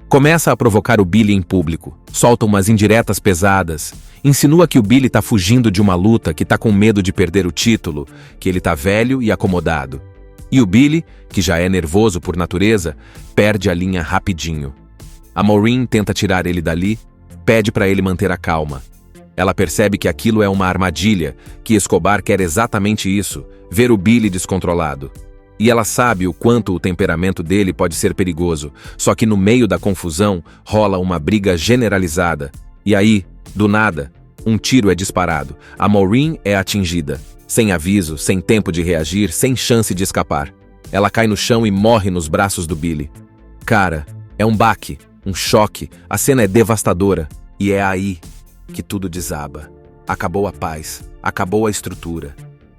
Começa a provocar o Billy em público, solta umas indiretas pesadas, insinua que o Billy tá fugindo de uma luta, que tá com medo de perder o título, que ele tá velho e acomodado. E o Billy, que já é nervoso por natureza, perde a linha rapidinho. A Maureen tenta tirar ele dali, pede para ele manter a calma. Ela percebe que aquilo é uma armadilha, que Escobar quer exatamente isso, ver o Billy descontrolado. E ela sabe o quanto o temperamento dele pode ser perigoso, só que no meio da confusão rola uma briga generalizada. E aí, do nada, um tiro é disparado. A Maureen é atingida, sem aviso, sem tempo de reagir, sem chance de escapar. Ela cai no chão e morre nos braços do Billy. Cara, é um baque, um choque, a cena é devastadora. E é aí que tudo desaba. Acabou a paz, acabou a estrutura.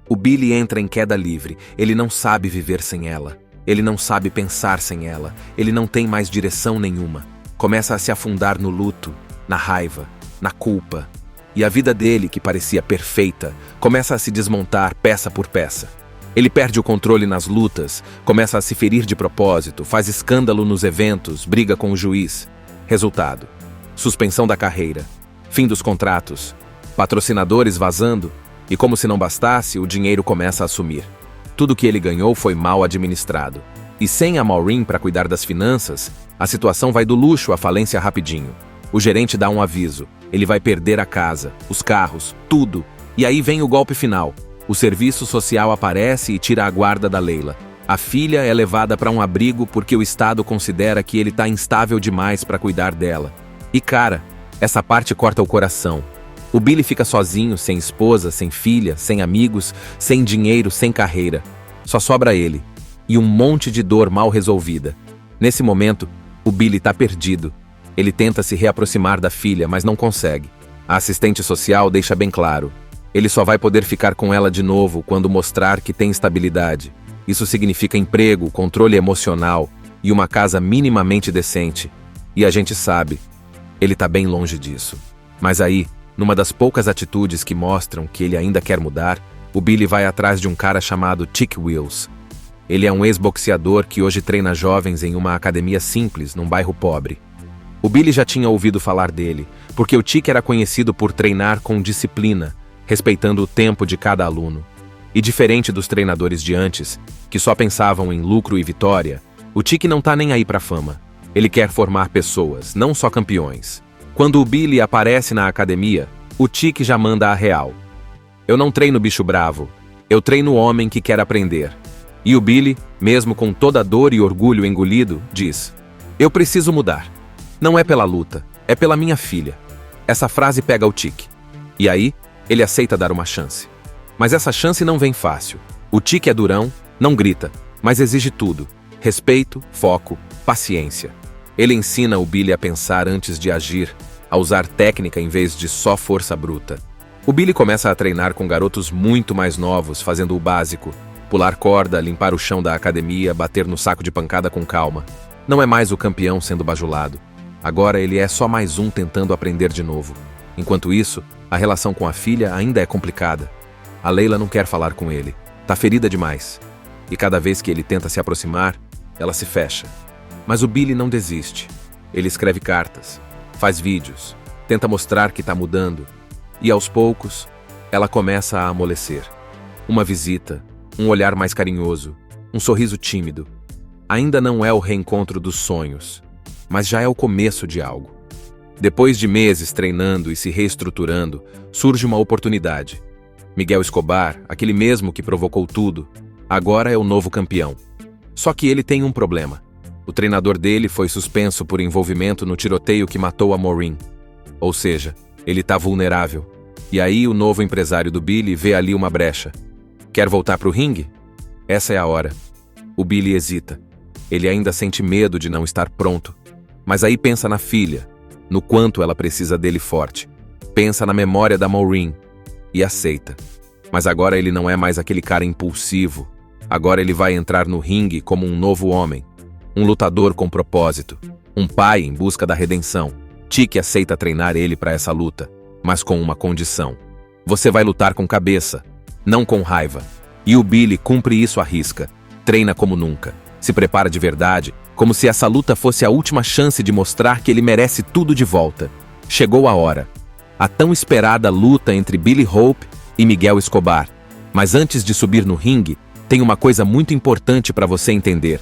O Billy entra em queda livre, ele não sabe viver sem ela. Ele não sabe pensar sem ela, ele não tem mais direção nenhuma. começa a se afundar no luto, na raiva, na culpa. E a vida dele, que parecia perfeita, começa a se desmontar peça por peça. Ele perde o controle nas lutas, começa a se ferir de propósito, faz escândalo nos eventos, briga com o juiz. Resultado: suspensão da carreira, fim dos contratos, patrocinadores vazando, e como se não bastasse, o dinheiro começa a sumir. Tudo que ele ganhou foi mal administrado. E sem a Maureen para cuidar das finanças, a situação vai do luxo à falência rapidinho. O gerente dá um aviso. Ele vai perder a casa, os carros, tudo. E aí vem o golpe final. O serviço social aparece e tira a guarda da Leila. A filha é levada para um abrigo porque o Estado considera que ele está instável demais para cuidar dela. E cara, essa parte corta o coração. O Billy fica sozinho, sem esposa, sem filha, sem amigos, sem dinheiro, sem carreira. Só sobra ele. E um monte de dor mal resolvida. Nesse momento, o Billy está perdido. Ele tenta se reaproximar da filha, mas não consegue. A assistente social deixa bem claro. Ele só vai poder ficar com ela de novo quando mostrar que tem estabilidade. Isso significa emprego, controle emocional e uma casa minimamente decente. E a gente sabe, ele está bem longe disso. Mas aí, numa das poucas atitudes que mostram que ele ainda quer mudar, o Billy vai atrás de um cara chamado Chick Wills. Ele é um ex-boxeador que hoje treina jovens em uma academia simples, num bairro pobre. O Billy já tinha ouvido falar dele, porque o Chick era conhecido por treinar com disciplina, respeitando o tempo de cada aluno. E diferente dos treinadores de antes, que só pensavam em lucro e vitória, o Chick não tá nem aí pra fama. Ele quer formar pessoas, não só campeões. Quando o Billy aparece na academia, o Chick já manda a real. Eu não treino bicho bravo, eu treino homem que quer aprender. E o Billy, mesmo com toda a dor e orgulho engolido, diz: eu preciso mudar. Não é pela luta, é pela minha filha. Essa frase pega o Chick. E aí, ele aceita dar uma chance. Mas essa chance não vem fácil. O Chick é durão, não grita, mas exige tudo: respeito, foco, paciência. Ele ensina o Billy a pensar antes de agir, a usar técnica em vez de só força bruta. O Billy começa a treinar com garotos muito mais novos, fazendo o básico: pular corda, limpar o chão da academia, bater no saco de pancada com calma. Não é mais o campeão sendo bajulado. Agora ele é só mais um tentando aprender de novo. Enquanto isso, a relação com a filha ainda é complicada. A Leila não quer falar com ele. Tá ferida demais. E cada vez que ele tenta se aproximar, ela se fecha. Mas o Billy não desiste. Ele escreve cartas, faz vídeos, tenta mostrar que tá mudando. E aos poucos, ela começa a amolecer. Uma visita, um olhar mais carinhoso, um sorriso tímido. Ainda não é o reencontro dos sonhos, mas já é o começo de algo. Depois de meses treinando e se reestruturando, surge uma oportunidade. Miguel Escobar, aquele mesmo que provocou tudo, agora é o novo campeão. Só que ele tem um problema. O treinador dele foi suspenso por envolvimento no tiroteio que matou a Maureen. Ou seja, ele tá vulnerável. E aí o novo empresário do Billy vê ali uma brecha. Quer voltar pro ringue? Essa é a hora. O Billy hesita. Ele ainda sente medo de não estar pronto. Mas aí pensa na filha, no quanto ela precisa dele forte. Pensa na memória da Maureen e aceita. Mas agora ele não é mais aquele cara impulsivo. Agora ele vai entrar no ringue como um novo homem. Um lutador com propósito. Um pai em busca da redenção. Chick aceita treinar ele para essa luta, mas com uma condição. Você vai lutar com cabeça, não com raiva. E o Billy cumpre isso à risca. Treina como nunca. Se prepara de verdade, como se essa luta fosse a última chance de mostrar que ele merece tudo de volta. Chegou a hora. A tão esperada luta entre Billy Hope e Miguel Escobar. Mas antes de subir no ringue, tem uma coisa muito importante para você entender.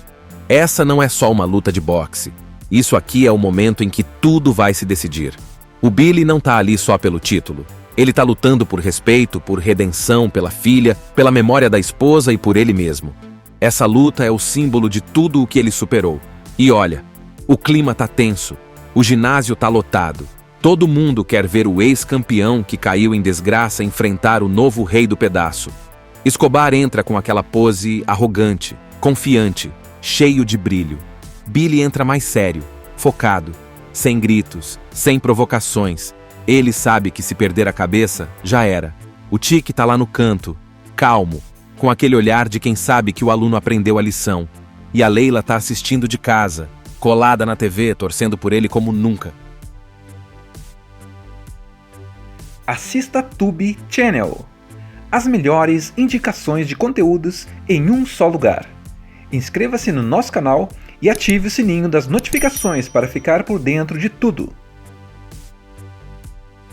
Essa não é só uma luta de boxe. Isso aqui é o momento em que tudo vai se decidir. O Billy não tá ali só pelo título. Ele tá lutando por respeito, por redenção, pela filha, pela memória da esposa e por ele mesmo. Essa luta é o símbolo de tudo o que ele superou. E olha, o clima tá tenso. O ginásio tá lotado. Todo mundo quer ver o ex-campeão que caiu em desgraça enfrentar o novo rei do pedaço. Escobar entra com aquela pose arrogante, confiante, cheio de brilho. Billy entra mais sério, focado, sem gritos, sem provocações. Ele sabe que se perder a cabeça, já era. O Chick tá lá no canto, calmo, com aquele olhar de quem sabe que o aluno aprendeu a lição. E a Leila tá assistindo de casa, colada na TV, torcendo por ele como nunca. Assista Tube Channel. As melhores indicações de conteúdos em um só lugar. Inscreva-se no nosso canal e ative o sininho das notificações para ficar por dentro de tudo.